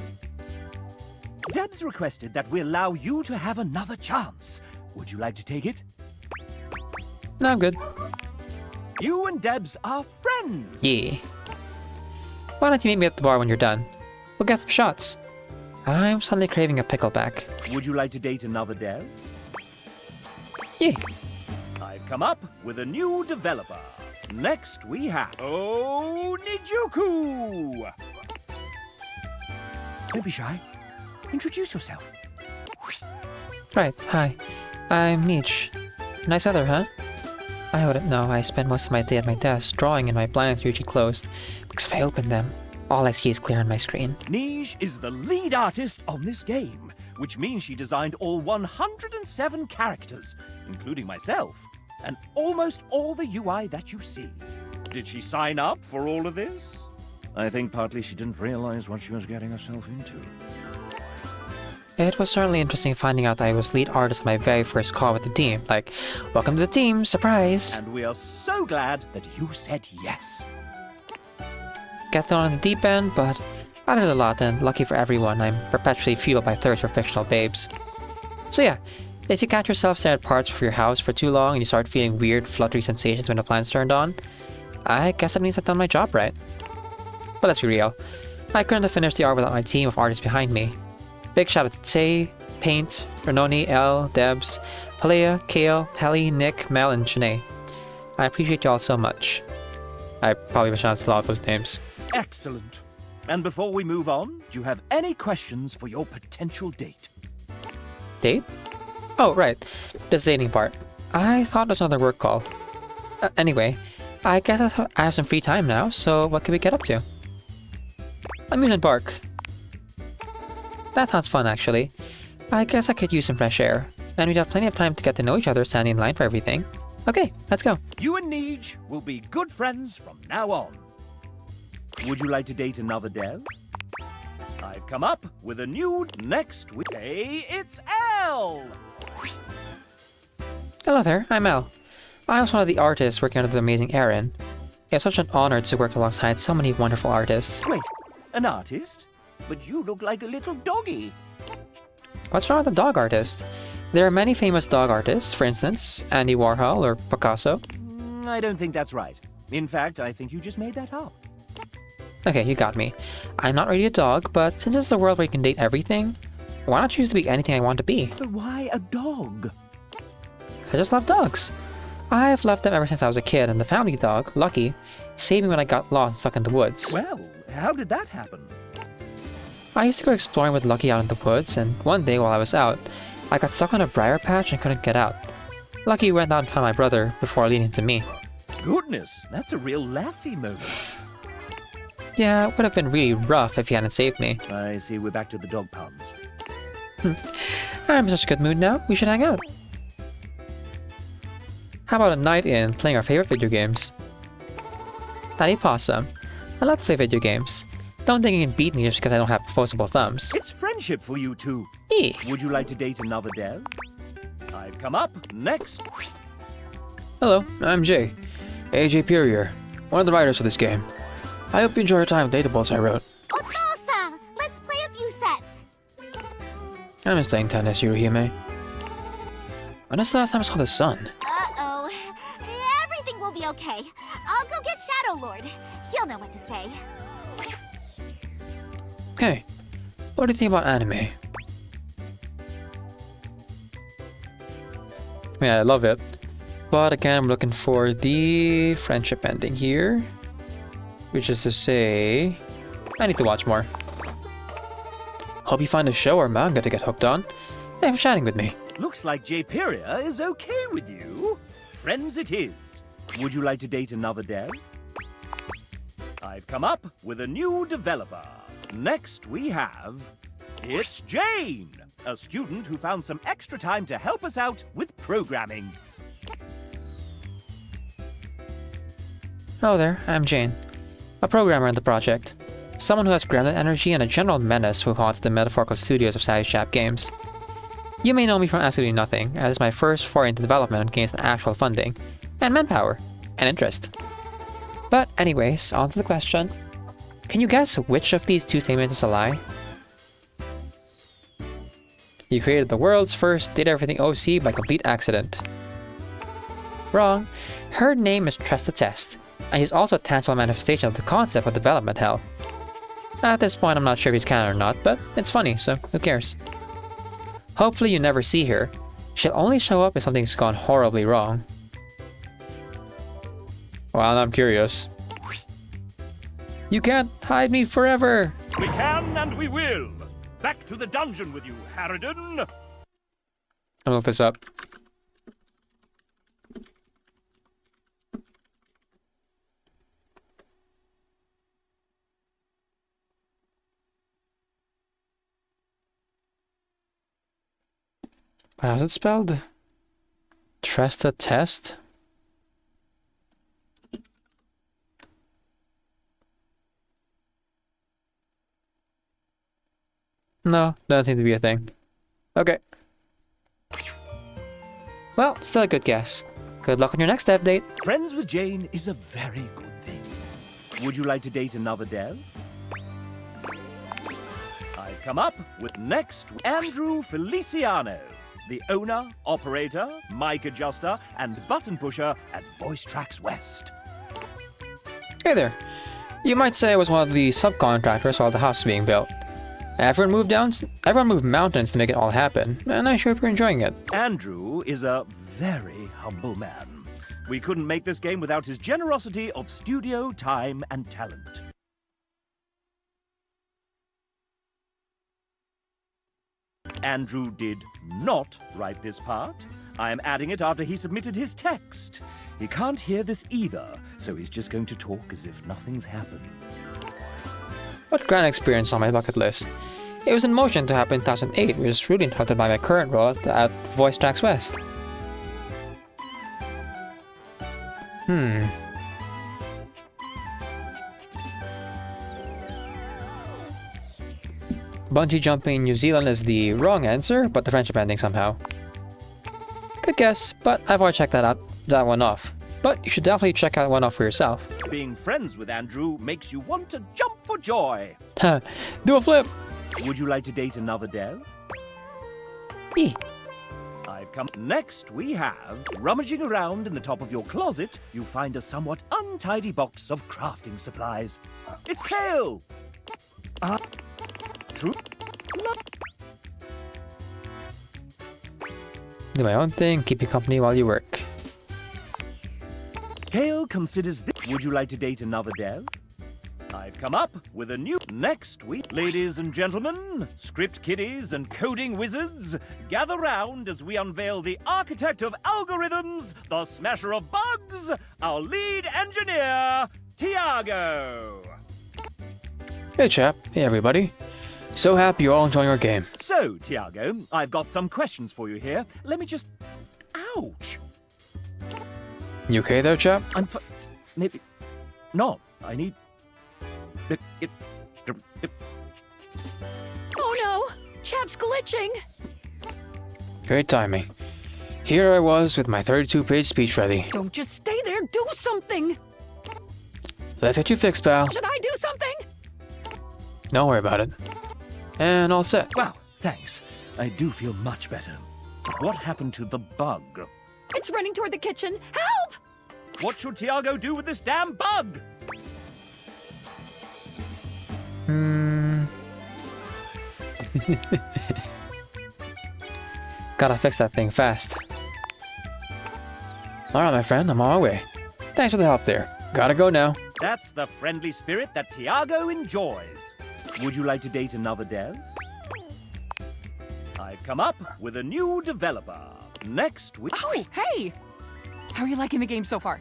Debs requested that we allow you to have another chance. Would you like to take it? No, I'm good. You and Debs are friends. Yeah. Why don't you meet me at the bar when you're done? We'll get some shots. I'm suddenly craving a pickleback. Would you like to date another dev? Yeah. I've come up with a new developer. Next we have... Oh, Nijuku! Don't be shy. Introduce yourself. Right, hi. I'm Nietzsche. Nice weather, huh? I wouldn't know. I spend most of my day at my desk, drawing, and my blinds are usually closed. Because if I open them, all I see is clear on my screen. Niche is the lead artist on this game, which means she designed all 107 characters, including myself, and almost all the UI that you see. Did she sign up for all of this? I think partly she didn't realize what she was getting herself into. It was certainly interesting finding out that I was lead artist on my very first call with the team. Like, welcome to the team, surprise! And we are so glad that you said yes. Get thrown on the deep end, but I learned a lot, and lucky for everyone, I'm perpetually fueled by thirst for fictional babes. So yeah, if you catch yourself staring at parts of your house for too long and you start feeling weird, fluttery sensations when the plan's turned on, I guess that means I've done my job right. But let's be real, I couldn't have finished the art without my team of artists behind me. Big shout out to Tsei, Paint, Renoni, Elle, Debs, Halea, Kale, Helly, Nick, Mel, and Shanae. I appreciate y'all so much. I probably mispronounced a lot of those names. Excellent. And before we move on, do you have any questions for your potential date? Date? Oh, right. This dating part. I thought it was another work call. Anyway, I guess I have some free time now, so what can we get up to? Amusement park. That sounds fun, actually. I guess I could use some fresh air, and we'd have plenty of time to get to know each other standing in line for everything. Okay, let's go. You and Neej will be good friends from now on. Would you like to date another dev? I've come up with a new next week. Hey, it's Elle! Hello there, I'm Elle. I was one of the artists working under the amazing Erin. It's such an honor to work alongside so many wonderful artists. Wait, an artist? But you look like a little doggy. What's wrong with a dog artist? There are many famous dog artists, for instance, Andy Warhol or Picasso. I don't think that's right. In fact, I think you just made that up. Okay, you got me. I'm not really a dog, but since it's a world where you can date everything, why not choose to be anything I want to be? But why a dog? I just love dogs. I've loved them ever since I was a kid, and the family dog, Lucky, saved me when I got lost and stuck in the woods. Well, how did that happen? I used to go exploring with Lucky out in the woods, and one day while I was out, I got stuck on a briar patch and couldn't get out. Lucky went out and found my brother before leading to me. Goodness, that's a real Lassie moment. Yeah, it would have been really rough if he hadn't saved me. I see we're back to the dog puns. I'm in such a good mood now, we should hang out. How about a night in playing our favorite video games? Daddy Possum, I love to play video games. Don't think you can beat me just because I don't have opposable thumbs. It's friendship for you two. Eee. Would you like to date another dev? I've come up next. Hello, I'm Jay. AJ Purier, one of the writers for this game. I hope you enjoy your time with Datables I wrote. Otosa! Let's play a few sets! I miss playing tennis, Yuruhime. When was the last time I saw the sun? Uh-oh. Everything will be okay. I'll go get Shadow Lord. He'll know what to say. Hey, what do you think about anime? Yeah, I love it. But again, I'm looking for the friendship ending here. Which is to say, I need to watch more. Hope you find a show or manga to get hooked on. Thanks for chatting with me. Looks like Jayperia is okay with you. Friends it is. Would you like to date another dev? I've come up with a new developer. Next we have... It's Jane, a student who found some extra time to help us out with programming. Hello there, I'm Jane. A programmer in the project. Someone who has grounded energy and a general menace who haunts the metaphorical studios of Savage Chap Games. You may know me from absolutely nothing, as it's my first foray into development and gains actual funding, and manpower, and interest. But anyways, on to the question. Can you guess which of these two statements is a lie? You created the world's first data everything OC by complete accident. Wrong. Her name is Tresta Test, and she's also a tangible manifestation of the concept of development hell. At this point, I'm not sure if he's canon or not, but it's funny, so who cares? Hopefully you never see her. She'll only show up if something's gone horribly wrong. Well, I'm curious. You can't hide me forever! We can and we will! Back to the dungeon with you, Harridan! I'll look this up. How's it spelled? Tresta test? No, doesn't seem to be a thing. Okay. Well, still a good guess. Good luck on your next update. Friends with Jane is a very good thing. Would you like to date another dev? I've come up with next Andrew Feliciano, the owner, operator, mic adjuster, and button pusher at Voice Tracks West. Hey there. You might say I was one of the subcontractors while the house was being built. Everyone moved mountains to make it all happen, and I sure hope you're enjoying it. Andrew is a very humble man. We couldn't make this game without his generosity of studio time and talent. Andrew did not write this part. I am adding it after he submitted his text. He can't hear this either, so he's just going to talk as if nothing's happened. What grand experience on my bucket list. It was in motion to happen in 2008, which was really interrupted by my current role at Voice Tracks West. Bungee jumping in New Zealand is the wrong answer, but the friendship ending somehow. Good guess, but I've already checked that one off. But you should definitely check that one off for yourself. Being friends with Andrew makes you want to jump for joy. Do a flip! Would you like to date another dev? E. I've come. Next, we have rummaging around in the top of your closet, you find a somewhat untidy box of crafting supplies. It's Kale! True? Do my own thing, keep you company while you work. Kale considers this. Would you like to date another dev? I've come up with a new next week. Ladies and gentlemen, script kiddies and coding wizards, gather round as we unveil the architect of algorithms, the smasher of bugs, our lead engineer, Tiago. Hey chap, hey everybody. So happy you're all enjoying your game. So, Tiago, I've got some questions for you here. Let me just... Ouch! You okay there, chap? Maybe... No, I need... Oh no! Chap's glitching! Great timing. Here I was with my 32-page speech ready. Don't just stay there, do something! Let's get you fixed, pal. Should I do something? Don't worry about it. And all set. Wow, thanks. I do feel much better. What happened to the bug? It's running toward the kitchen. Help! What should Tiago do with this damn bug? Gotta fix that thing fast. Alright, my friend, I'm on my way. Thanks for the help there. Gotta go now. That's the friendly spirit that Tiago enjoys. Would you like to date another dev? I've come up with a new developer. Next week... Oh, hey! How are you liking the game so far?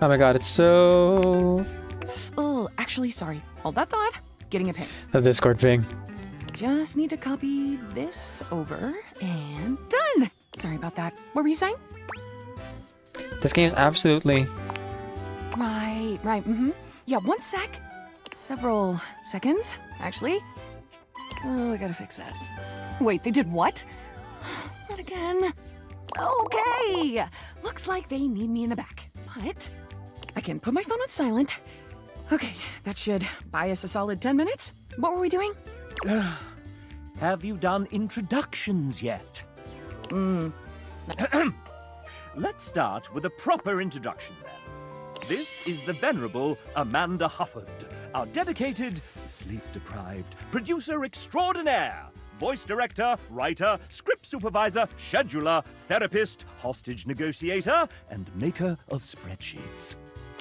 Oh my god, it's so... Oh, actually, sorry. Hold that thought. Getting a ping. The Discord ping. Just need to copy this over and done! Sorry about that. What were you saying? This game is absolutely... Right, mm-hmm. Yeah, one sec. Several seconds, actually. Oh, I gotta fix that. Wait, they did what? Not again. Okay! Looks like they need me in the back. But I can put my phone on silent. Okay, that should buy us a solid 10 minutes. What were we doing? Have you done introductions yet? Let's start with a proper introduction then. This is the venerable Amanda Hufford, our dedicated, sleep-deprived producer extraordinaire, voice director, writer, script supervisor, scheduler, therapist, hostage negotiator, and maker of spreadsheets.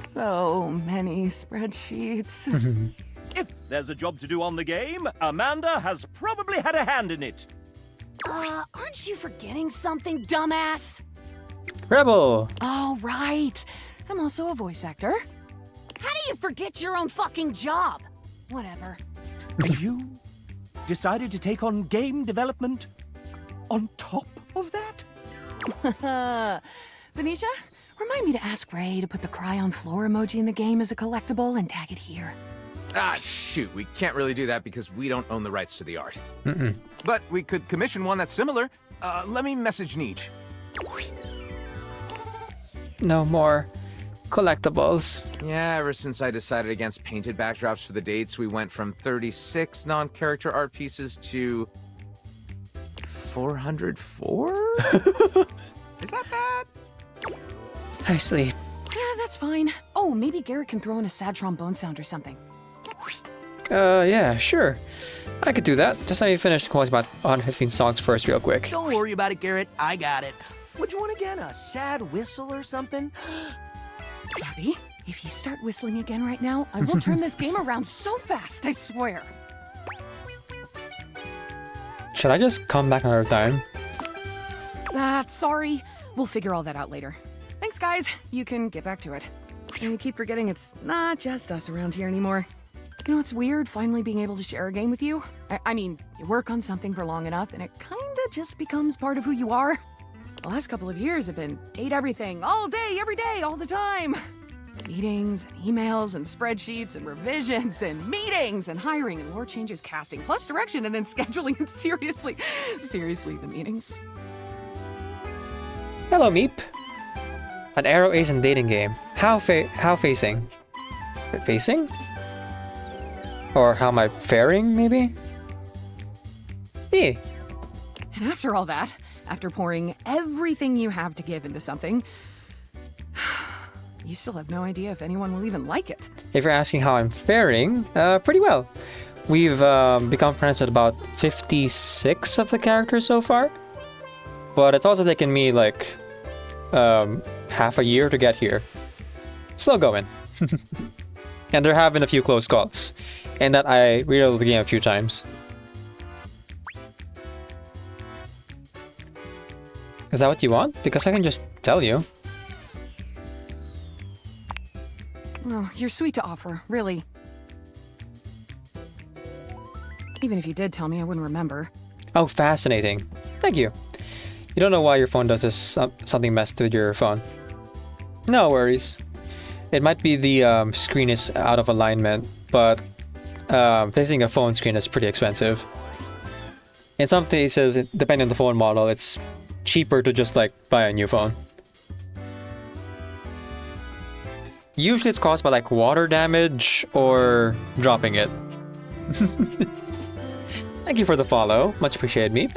So many spreadsheets. If there's a job to do on the game, Amanda has probably had a hand in it. Aren't you forgetting something, dumbass? Rebel! Oh, right. I'm also a voice actor. How do you forget your own fucking job? Whatever. And you decided to take on game development on top of that? Venetia, remind me to ask Ray to put the cry on floor emoji in the game as a collectible and tag it here. Ah, shoot, we can't really do that because we don't own the rights to the art. Mm-mm. But we could commission one that's similar. Let me message Neej. No more collectibles. Yeah, ever since I decided against painted backdrops for the dates, we went from 36 non-character art pieces to 404? Is that bad? I sleep. Yeah, that's fine. Oh, maybe Garrett can throw in a sad trombone sound or something. Yeah, sure. I could do that. Just let me finish composing about 115 songs first real quick. Don't worry about it, Garrett. I got it. Would you want again a sad whistle or something? Bobby, if you start whistling again right now, I will turn this game around so fast, I swear. Should I just come back another time? Sorry. We'll figure all that out later. Thanks, guys. You can get back to it. I keep forgetting it's not just us around here anymore. You know, it's weird finally being able to share a game with you. I mean, you work on something for long enough and it kinda just becomes part of who you are. The last couple of years have been date everything, all day, every day, all the time. Meetings and emails and spreadsheets and revisions and meetings and hiring and lore changes, casting, plus direction and then scheduling and seriously the meetings. Hello, Meep. An arrow Asian dating game. How facing? Facing? Or how am I faring, maybe? Yeah. And after all that, after pouring everything you have to give into something, you still have no idea if anyone will even like it. If you're asking how I'm faring, pretty well. We've become friends with about 56 of the characters so far. But it's also taken me like half a year to get here. Still going. And there have been a few close calls. And that I reloaded the game a few times. Is that what you want? Because I can just tell you. Oh, you're sweet to offer, really. Even if you did tell me, I wouldn't remember. Oh, fascinating. Thank you. You don't know why your phone does this, something messed with your phone. No worries. It might be the screen is out of alignment, but fixing a phone screen is pretty expensive. In some cases, depending on the phone model, it's cheaper to just like buy a new phone. Usually it's caused by like water damage or dropping it. Thank you for the follow. Much appreciated, Meep.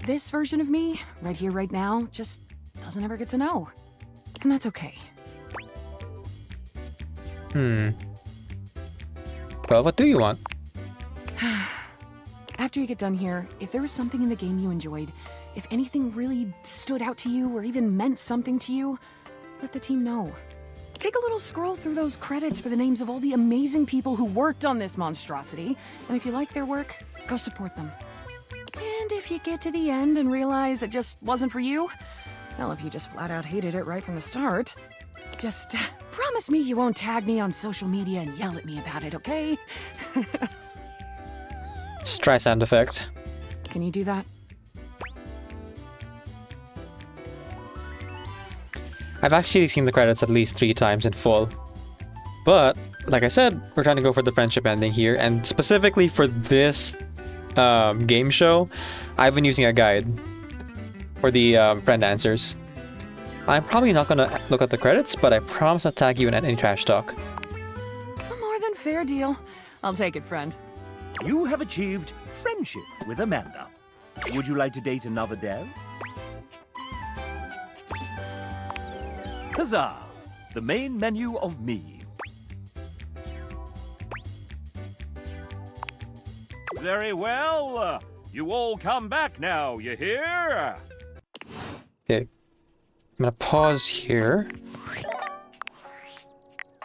This version of me, right here, right now, just doesn't ever get to know. And that's okay. Well, what do you want? After you get done here, if there was something in the game you enjoyed, if anything really stood out to you or even meant something to you, let the team know. Take a little scroll through those credits for the names of all the amazing people who worked on this monstrosity, and if you like their work, go support them. And if you get to the end and realize it just wasn't for you, well, if you just flat out hated it right from the start, just promise me you won't tag me on social media and yell at me about it, okay? Streisand effect. Can you do that? I've actually seen the credits at least 3 times in full. But, like I said, we're trying to go for the friendship ending here, and specifically for this game show, I've been using a guide for the friend answers. I'm probably not gonna look at the credits, but I promise I'll tag you in any trash talk. A more than fair deal. I'll take it, friend. You have achieved friendship with Amanda. Would you like to date another dev? Huzzah! The main menu of me. Very well. You all come back now, you hear? Okay. I'm gonna pause here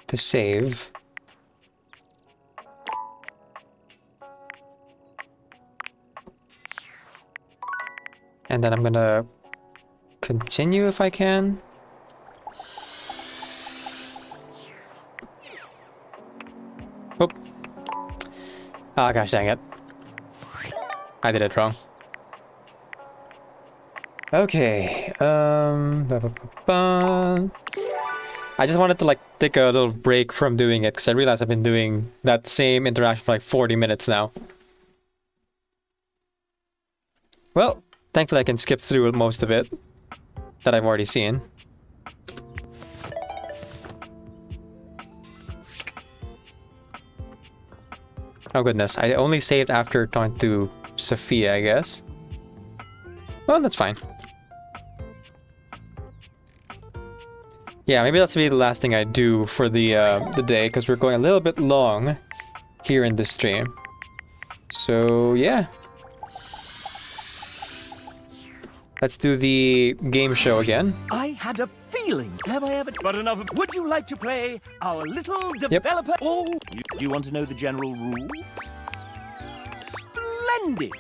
to save. And then I'm gonna continue if I can. Oop. Ah, gosh dang it. I did it wrong. Okay, I just wanted to like take a little break from doing it because I realized I've been doing that same interaction for like 40 minutes now. Well, thankfully I can skip through most of it that I've already seen. Oh goodness, I only saved after talking to Sophia, I guess. Well, that's fine. Yeah, maybe that's be the last thing I do for the day, because we're going a little bit long here in this stream. So, yeah. Let's do the game show again. I had a feeling. Have I ever? But enough. Would you like to play our little developer? Oh, do you want to know the general rules? Splendid.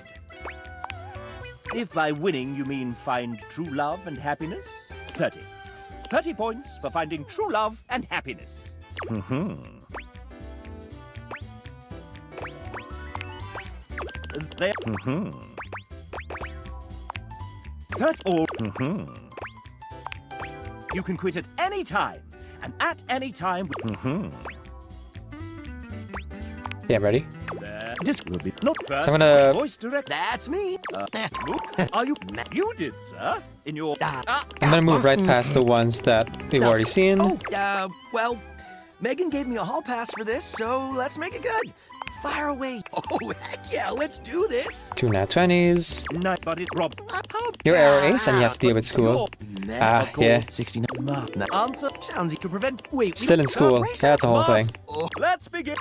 If by winning you mean find true love and happiness, 30. 30 points for finding true love and happiness. There. That's all. You can quit at any time, and at any time. Yeah, I'm ready. Disc will be not first. So I'm gonna. Voice direct. That's me. Are you? You did, sir. In your. I'm gonna move right past the ones that we've already seen. Oh, well, Megan gave me a hall pass for this, so let's make it good. Fire away. Oh, heck yeah, let's do this. 2 nat 20s. Night, buddy, Rob. Your arrow ace, and you have to deal with school. Ah, yeah. 69. Answer sounds to prevent. Wait, Still in school. That's a whole thing. Let's begin.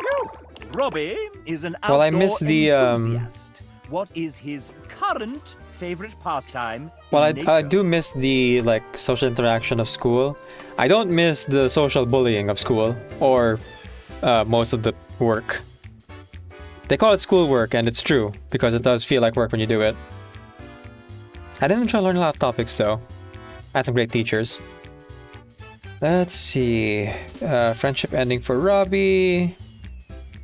Robbie is an Well, I outdoor miss the enthusiast. What is his current favorite pastime? Well, in I nature? do miss the like social interaction of school. I don't miss the social bullying of school or most of the work. They call it schoolwork, and it's true because it does feel like work when you do it. I didn't try to learn a lot of topics though. I had some great teachers. Let's see. Friendship ending for Robbie.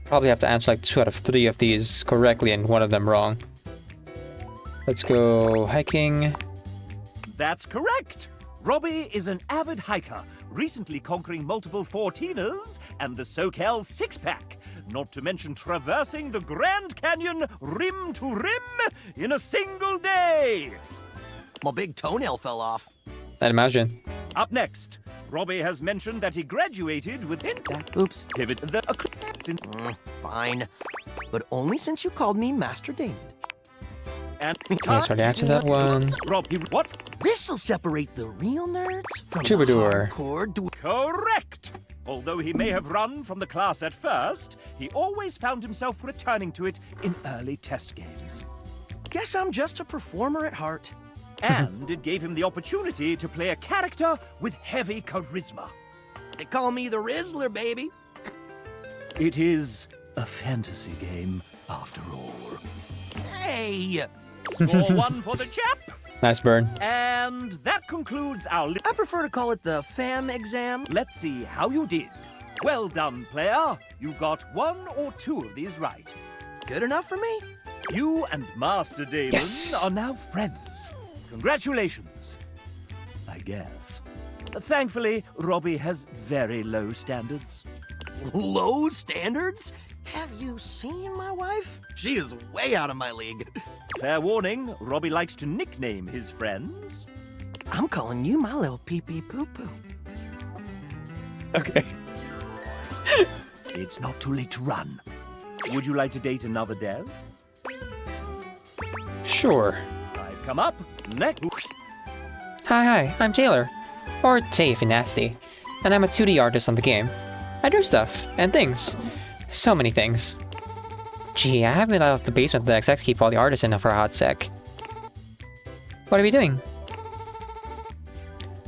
Probably have to answer like 2 out of 3 of these correctly and 1 of them wrong. Let's go hiking. That's correct. Robbie is an avid hiker, recently conquering multiple 14ers and the SoCal six-pack, not to mention traversing the Grand Canyon rim to rim in a single day. My big toenail fell off. I'd imagine. Up next, Robbie has mentioned that he graduated with Oops. pivot the Fine. But only since you called me Master Damon. and Okay, so I answered that one. Robbie, what? This'll separate the real nerds from Troubadour. the hardcore Correct! Although he may have run from the class at first, he always found himself returning to it in early test games. Guess I'm just a performer at heart. And it gave him the opportunity to play a character with heavy charisma. They call me the Rizzler, baby. It is a fantasy game, after all. Hey! Score 1 for the chap! Nice burn. And that concludes our I prefer to call it the FAM exam. Let's see how you did. Well done, player. You got 1 or 2 of these right. Good enough for me. You and Master Damon Yes. are now friends. Congratulations. I guess. Thankfully, Robbie has very low standards. Low standards? Have you seen my wife? She is way out of my league. Fair warning, Robbie likes to nickname his friends. I'm calling you my little pee-pee poo-poo. Okay. It's not too late to run. Would you like to date another dev? Sure. I've come up. Next. Hi, I'm Taylor. or Tay if you're nasty, and I'm a 2D artist on the game. I drew stuff, and things. So many things. Gee, I haven't been out of the basement of the XX keep all the artists in for a hot sec. What are we doing?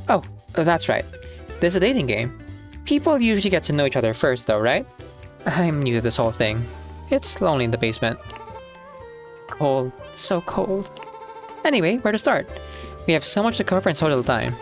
Oh, that's right. This is a dating game. People usually get to know each other first though, right? I'm new to this whole thing. It's lonely in the basement. Cold. So cold. Anyway, where to start? We have so much to cover in so little time.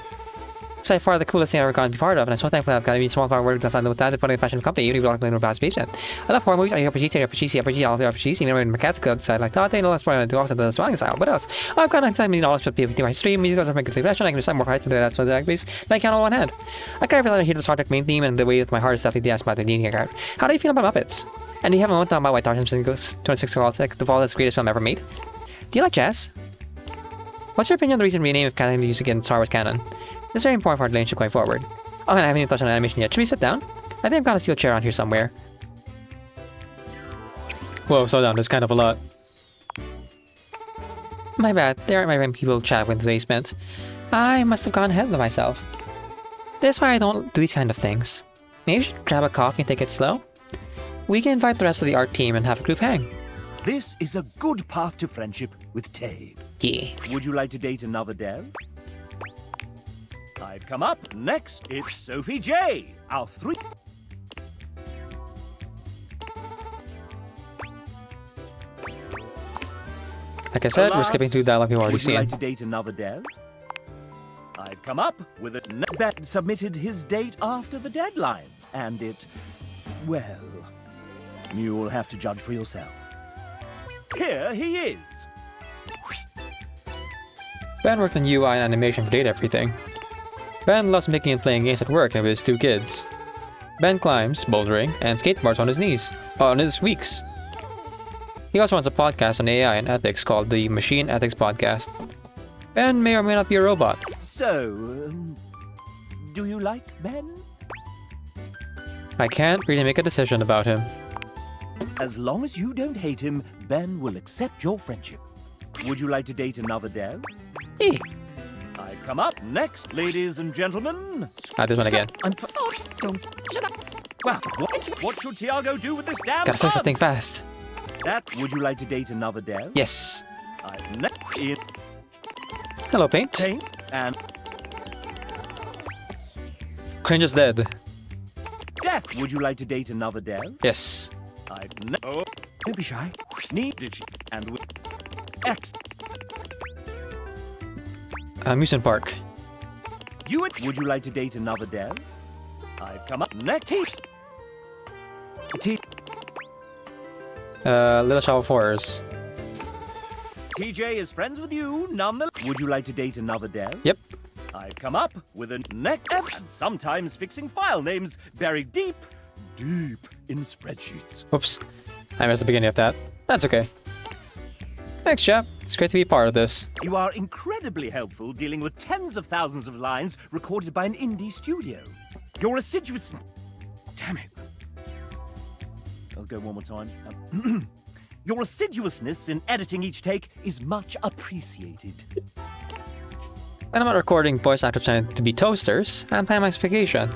It's by far the coolest thing I've ever gotten to be part of, and I'm so thankful I've got to be a small part of work that's not with that, the funny fashion company, you belong to the past basement. I love horror movies, RPG, all the RPGs, even when mechanical side like that, they know that's why I do also the strong style. What else? I've got 9 million knowledge of people my stream, music doesn't make a fashion, I can decide more height to that's what the base, like on one hand. I can't really hear the Star Trek main theme and the way that my heart is definitely asked about the Disney card. How do you feel about Muppets? And do you have a moment about why Tarzan 26 the Fall greatest film ever made? Do you like jazz? What's your opinion on the recent rename of canon music in Star Wars canon? It's very important for our relationship going forward. Oh, and I haven't even touched on animation yet. Should we sit down? I think I've got a steel chair on here somewhere. Whoa, slow down. There's kind of a lot. My bad. There aren't my people chat with the basement. I must have gone ahead of myself. That's why I don't do these kind of things. Maybe we should grab a coffee and take it slow? We can invite the rest of the art team and have a group hang. This is a good path to friendship with Tay. Yeah. Would you like to date another Dev? I've come up. Next, it's Sophie J. Our 3. Like I said, we're skipping through dialogue we've already Would you seen. like to date another Dev? I've come up with a that submitted his date after the deadline, and it, well, you'll have to judge for yourself. Here he is. Ben worked on UI and animation for data everything. Ben loves making and playing games at work and with his 2 kids. Ben climbs, bouldering, and skateboards on his knees. On his weeks. He also runs a podcast on AI and ethics called the Machine Ethics Podcast. Ben may or may not be a robot. So, do you like Ben? I can't really make a decision about him. As long as you don't hate him, Ben will accept your friendship. Would you like to date another Dev? I've come up. Next, ladies and gentlemen. This one again. Oh, don't shut up. Well, what should Tiago do with this damn Gotta fix that bug? thing fast. Would you like to date another Dev? Yes. I've next in Hello, Paint. Tank and Cringe is dead. Death. Would you like to date another Dev? Yes. I've oh, don't be shy. Sneak and with X. Amusement park. Would you like to date another Dev? I've come up next. Little Shop of Horrors. TJ is friends with you, nonetheless. Would you like to date another Dev? Yep. I've come up with a neck and sometimes fixing file names buried deep in spreadsheets. Oops. I missed the beginning of that. That's okay. Thanks, chap. It's great to be a part of this. You are incredibly helpful dealing with tens of thousands of lines recorded by an indie studio. Your assiduous... Damn it. I'll go one more time. Your assiduousness in editing each take is much appreciated. When I'm not recording voice actors trying to be toasters, I'm planning my vacation.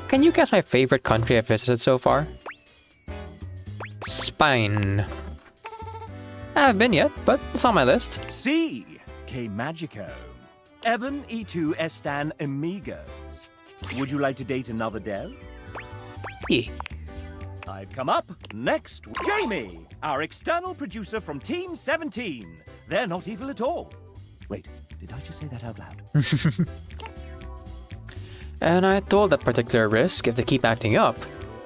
Can you guess my favorite country I've visited so far? Spain. I haven't been yet, but it's on my list. C. K. Magico. Evan E2 Estan Amigos. Would you like to date another Dev? Yeah. I've come up. Next, Jamie, our external producer from Team 17. They're not evil at all. Wait, did I just say that out loud? And I told that particular risk, if they keep acting up,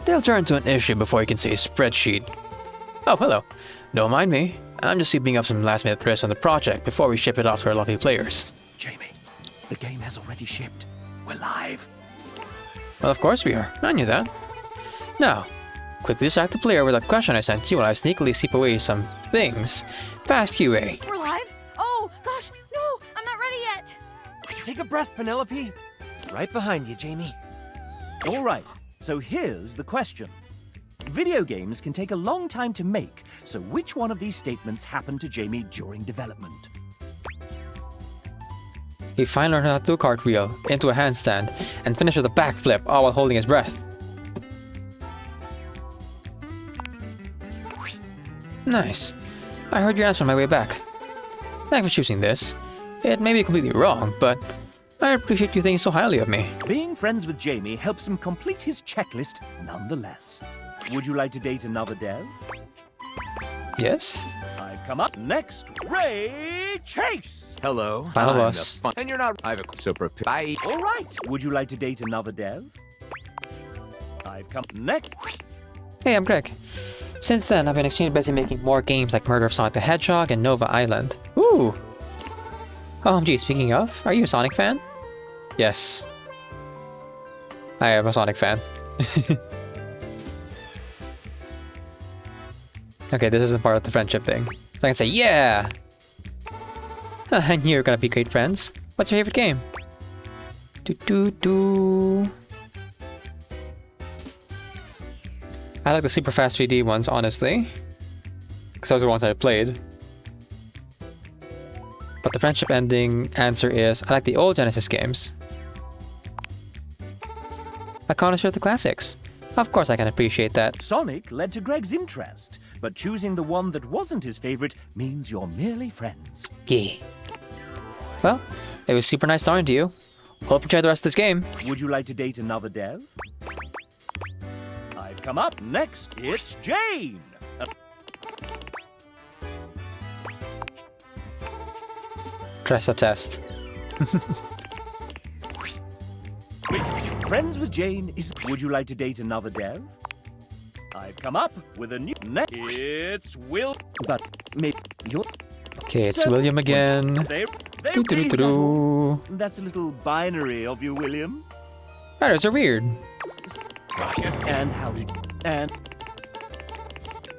they'll turn to an issue before you can say spreadsheet. Oh, hello. Don't mind me. I'm just sweeping up some last-minute risks on the project before we ship it off to our lucky players. Jamie, the game has already shipped. We're live. Well, of course we are. I knew that. Now, quickly distract the player with that question I sent you while I sneakily sweep away some things past QA. We're live? Oh, gosh, no, I'm not ready yet. Take a breath, Penelope. Right behind you, Jamie. All right, so here's the question. Video games can take a long time to make, so which one of these statements happened to Jamie during development? He finally learned how to do a cartwheel into a handstand and finished with a backflip, all while holding his breath. Nice. I heard your answer on my way back. Thanks for choosing this. It may be completely wrong, but I appreciate you thinking so highly of me. Being friends with Jamie helps him complete his checklist nonetheless. Would you like to date another dev? Yes? I've come up next. Ray Chase! Hello. Final I'm boss. the fun- And you're not. I have a so prepare. Bye. All right. Would you like to date another dev? I've come next. Hey, I'm Greg. Since then, I've been extremely busy making more games like Murder of Sonic the Hedgehog and Nova Island. Ooh! OMG, speaking of, are you a Sonic fan? Yes. I am a Sonic fan. Okay, this isn't part of the friendship thing. So I can say, yeah! I knew you were gonna be great friends. What's your favorite game? I like the super fast 3D ones, honestly. Because those are the ones I played. But the friendship ending answer is, I like the old Genesis games. A connoisseur of the classics. Of course I can appreciate that. Sonic led to Greg's interest, but choosing the one that wasn't his favorite means you're merely friends. Yeah. Well, it was super nice talking to you. Hope you try the rest of this game. Would you like to date another dev? I've come up next. It's Jane. Trust a test. Friends with Jane is. Would you like to date another dev? I've come up with a new. It's Will. But maybe you're. Okay, it's William again. They Doo-doo-doo-doo. That's a little binary of you, William. Letters are weird. And how did and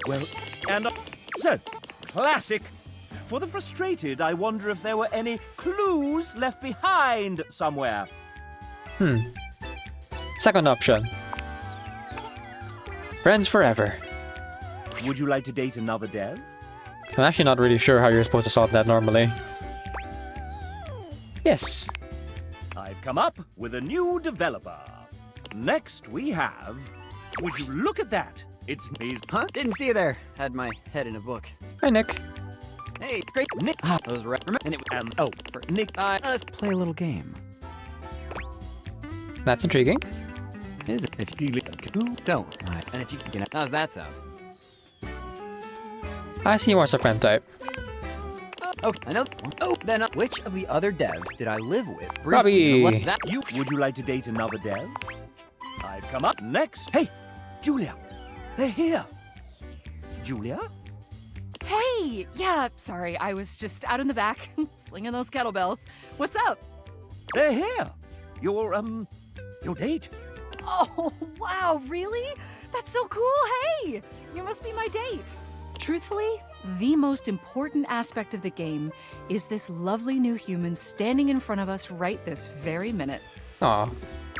well and so classic. For the frustrated, I wonder if there were any clues left behind somewhere. Second option. Friends forever. Would you like to date another dev? I'm actually not really sure how you're supposed to solve that normally. Yes. I've come up with a new developer. Next we have. Would you look at that? It's me. Huh? Didn't see you there. Had my head in a book. Hi, Nick. Hey, great. Nick. Those and it was And oh, for Nick. let's play a little game. That's intriguing. Is it? If you don't. Right. And if you can get how's that sound? I see you are a friend type. Okay, I know. Oh, then which of the other devs did I live with? Robbie. Briefly, that You. Would you like to date another dev? I've come up next. Hey, Julia. They're here. Julia? Hey! Yeah, sorry, I was just out in the back, slinging those kettlebells. What's up? They're here. Your date. Oh, wow, really? That's so cool, hey! You must be my date. Truthfully, the most important aspect of the game is this lovely new human standing in front of us right this very minute. Aw.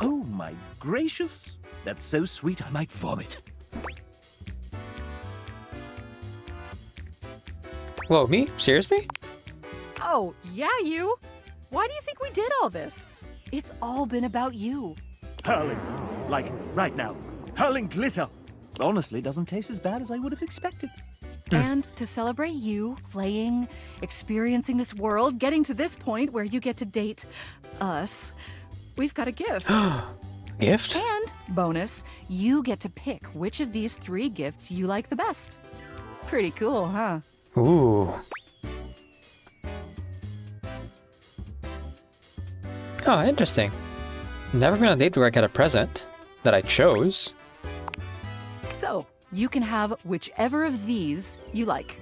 Oh my gracious. That's so sweet I might vomit. Whoa, me? Seriously? Oh, yeah, you. Why do you think we did all this? It's all been about you. Hurling. Like, right now. Hurling glitter. Honestly, doesn't taste as bad as I would have expected. And to celebrate you playing, experiencing this world, getting to this point where you get to date us, we've got a gift. Gift? And, bonus, you get to pick which of these 3 gifts you like the best. Pretty cool, huh? Ooh. Oh, interesting. Never been on a date where I got a present that I chose. So, you can have whichever of these you like.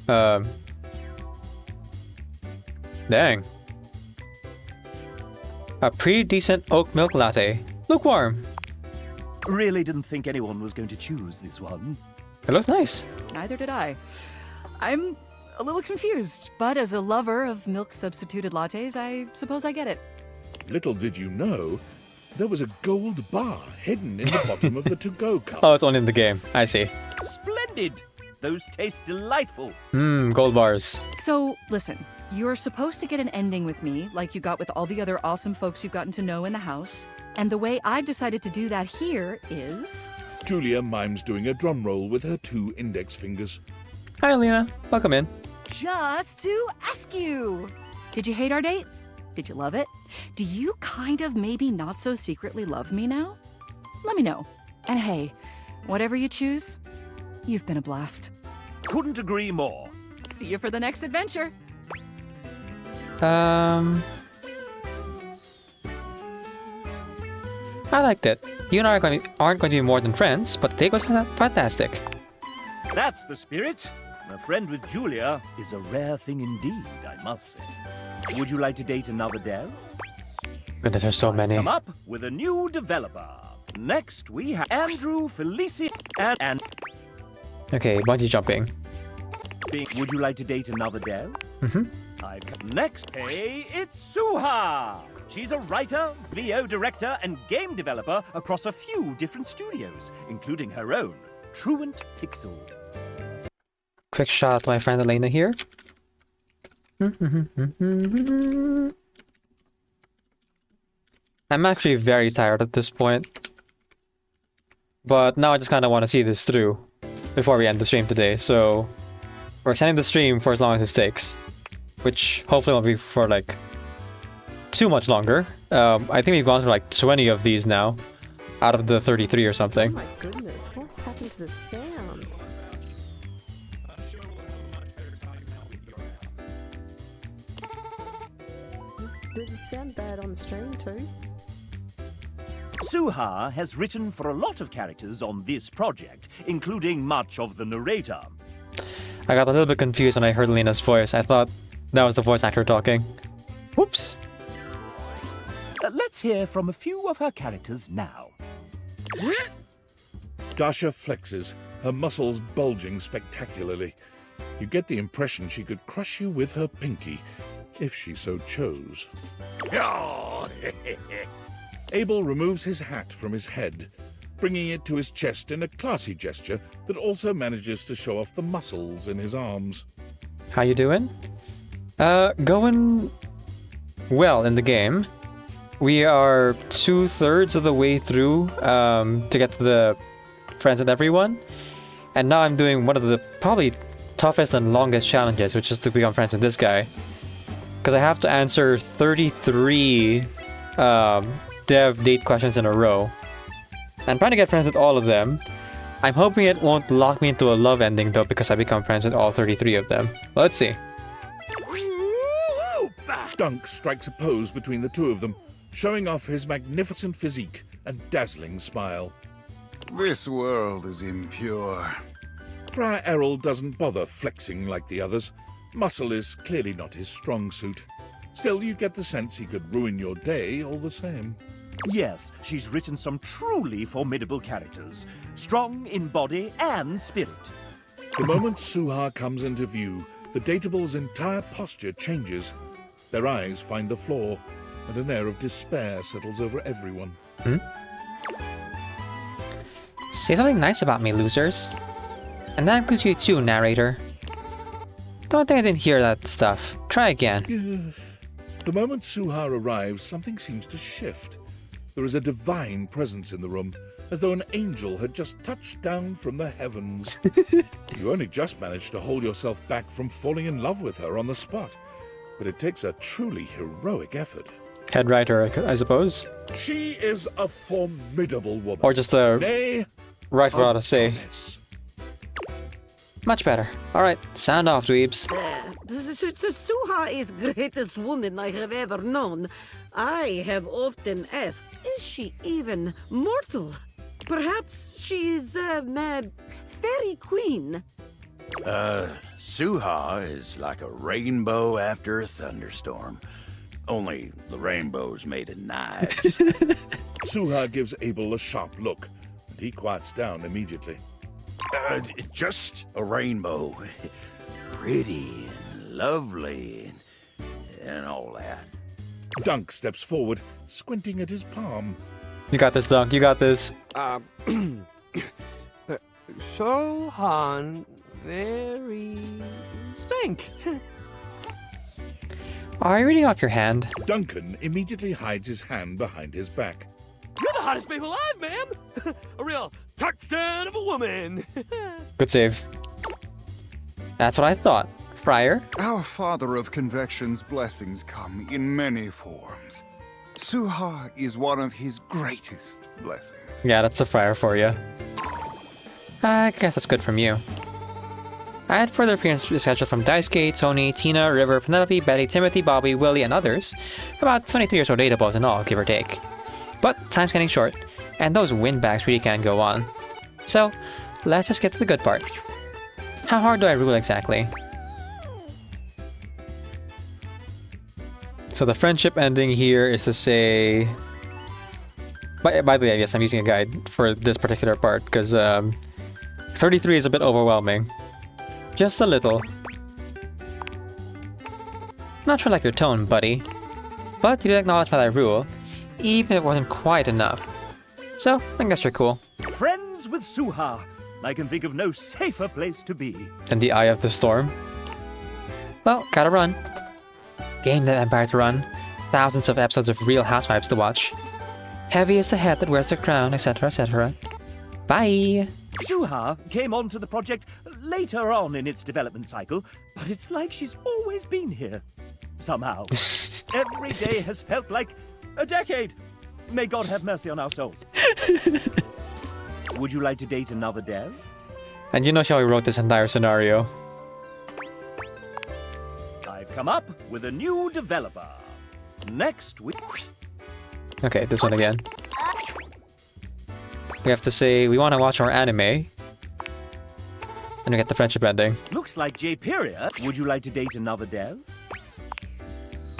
Dang. A pretty decent oat milk latte. Lukewarm. Really didn't think anyone was going to choose this one. It looks nice. Neither did I. I'm a little confused, but as a lover of milk-substituted lattes, I suppose I get it. Little did you know, there was a gold bar hidden in the bottom of the to-go cup. Oh, it's only in the game. I see. Splendid. Those taste delightful. Gold bars. So, listen, You're supposed to get an ending with me, like you got with all the other awesome folks you've gotten to know in the house. And the way I've decided to do that here is... Julia mimes doing a drum roll with her 2 index fingers. Hi, Lena. Welcome in. just to ask you. Did you hate our date? Did you love it? Do you kind of maybe not so secretly love me now? Let me know. And hey, whatever you choose, you've been a blast. Couldn't agree more. See you for the next adventure. I liked it. You and I aren't going to be more than friends, but the take was fantastic. That's the spirit. A friend with Julia Is a rare thing indeed, I must say. Would you like to date another dev? Goodness, there's so many. come up with a new developer. Next, we have Andrew, Felicia, and Okay, bungee jumping. Would you like to date another dev? next, hey, it's Suha. She's a writer, VO director, and game developer across a few different studios, including her own, Truant Pixel. Quick shot to my friend Elena here. I'm actually very tired at this point. But now I just kind of want to see this through before we end the stream today, so we're extending the stream for as long as it takes, which hopefully won't be for like too much longer. I think we've gone through like 20 of these now out of the 33 or something. Oh my goodness, what's happened to the sound? Does it sound bad on the stream too? Suha has written for a lot of characters on this project, including much of the narrator. I got a little bit confused when I heard Lena's voice. I thought that was the voice actor talking. Whoops. Let's hear from a few of her characters now. Dasha flexes, her muscles bulging spectacularly. You get the impression she could crush you with her pinky, if she so chose. Abel removes his hat from his head, bringing it to his chest in a classy gesture that also manages to show off the muscles in his arms. How you doing? Going well in the game. We are 2/3 of the way through to get to the friends with everyone. And now I'm doing one of the probably toughest and longest challenges, which is to become friends with this guy. Because I have to answer 33 dev date questions in a row. I'm trying to get friends with all of them. I'm hoping it won't lock me into a love ending though, because I become friends with all 33 of them. Let's see. Dunk strikes a pose between the two of them, showing off his magnificent physique and dazzling smile. This world is impure. Friar Errol doesn't bother flexing like the others. Muscle is clearly not his strong suit. Still, you get the sense he could ruin your day all the same. Yes, she's written some truly formidable characters, strong in body and spirit. The moment Suha comes into view, the dateable's entire posture changes. Their eyes find the floor, and an air of despair settles over everyone. Say something nice about me, losers. And that includes you too, narrator. Don't think I didn't hear that stuff. Try again. The moment Suha arrives, something seems to shift. There is a divine presence in the room, as though an angel had just touched down from the heavens. You only just managed to hold yourself back from falling in love with her on the spot, but it takes a truly heroic effort. Head writer, I suppose. She is a formidable woman. Or just a Nay, right word to say. goddess. Much better. Alright, sound off, dweebs. Suha is greatest woman I have ever known. I have often asked, is she even mortal? Perhaps she is a fairy queen. Suha is like a rainbow after a thunderstorm. Only the rainbow's made of knives. Suha gives Abel a sharp look, and he quiets down immediately. Just a rainbow. Pretty and lovely and all that. Dunk steps forward, squinting at his palm. You got this, Dunk. You got this. Sohan very spank. Are you reading off your hand? Duncan immediately hides his hand behind his back. You're the hottest babe alive, ma'am! A real touchdown of a woman! Good save. That's what I thought. Friar? Our Father of Convection's blessings come in many forms. Suha is one of his greatest blessings. Yeah, that's the Friar for you. I guess that's good from you. I had further appearances scheduled from Daisuke, Tony, Tina, River, Penelope, Betty, Timothy, Bobby, Willie, and others. About 23 or so datables in all, give or take. But time's getting short, and those windbags really can't go on. So, let's just get to the good part. How hard do I rule exactly? So the friendship ending here is to say... By the way, yes, I'm using a guide for this particular part, because 33 is a bit overwhelming. Just a little. Not sure like your tone, buddy. But you did acknowledge my rule, even if it wasn't quite enough. So, I guess you're cool. Friends with Suha. I can think of no safer place to be. In the eye of the storm. Well, gotta run. Game that empire to run. Thousands of episodes of Real Housewives to watch. Heavy is the head that wears the crown, etc., etc. Bye! Suha came onto the project later on in its development cycle, but it's like she's always been here. Somehow. Every day has felt like a decade. May God have mercy on our souls. Would you like to date another dev? And you know how we wrote this entire scenario. I've come up with a new developer. Next week. Okay, this one again. We have to say we want to watch our anime. And we get the friendship ending. Looks like J-Peria. Would you like to date another dev?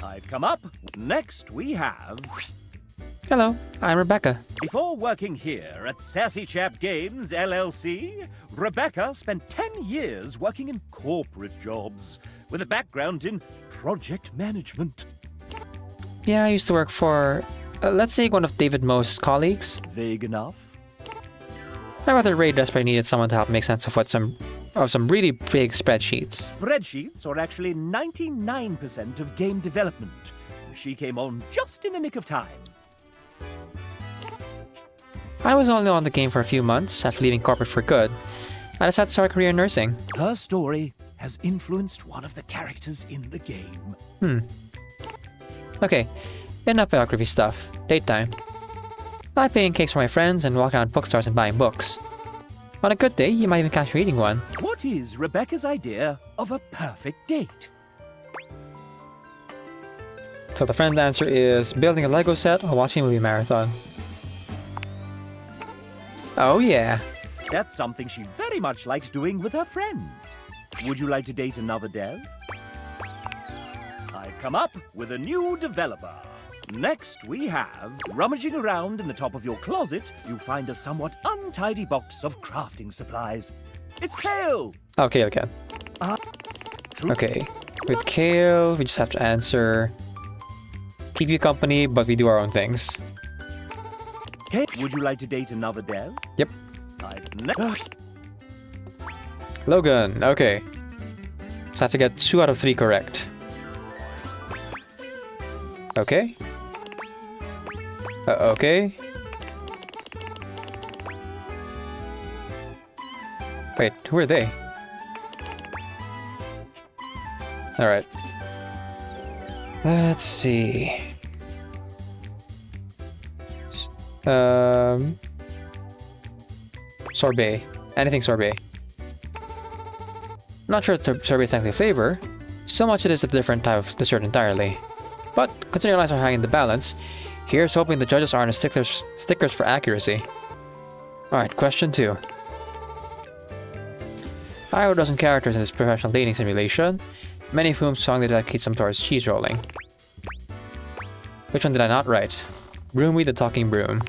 I've come up. Next we have... Hello, I'm Rebecca. Before working here at Sassy Chap Games, LLC, Rebecca spent 10 years working in corporate jobs, with a background in project management. Yeah, I used to work for, let's say, one of David Mo's colleagues. Vague enough? My brother Ray desperately needed someone to help make sense of some really big spreadsheets. Spreadsheets are actually 99% of game development. She came on just in the nick of time. I was only on the game for a few months after leaving corporate for good. I decided to start a career in nursing. Her story has influenced one of the characters in the game. Okay, enough biography stuff. Date time. I baking cakes for my friends and walking around bookstores and buying books. On a good day, you might even catch me reading one. What is Rebecca's idea of a perfect date? So the friend's answer is building a Lego set or watching a movie marathon. Oh yeah. That's something she very much likes doing with her friends. Would you like to date another dev? I've come up with a new developer. Next we have, rummaging around in the top of your closet, you find a somewhat untidy box of crafting supplies. It's Kale! Okay, okay. Okay, with Kale, we just have to answer keep you company, but we do our own things. Kale, would you like to date another dev? Yep. Next. Logan, okay. So I have to get 2 out of 3 correct. Okay. Okay. Wait, who are they? Alright. Let's see. Sorbet. Anything sorbet. Not sure if sorbet is technically a flavor, so much it is a different type of dessert entirely. But considering lines are hanging in the balance, here's hoping the judges aren't stickers for accuracy. Alright, question 2. I have a dozen characters in this professional dating simulation, many of whom strongly dedicate some towards cheese rolling. Which one did I not write? Broomy the Talking Broom.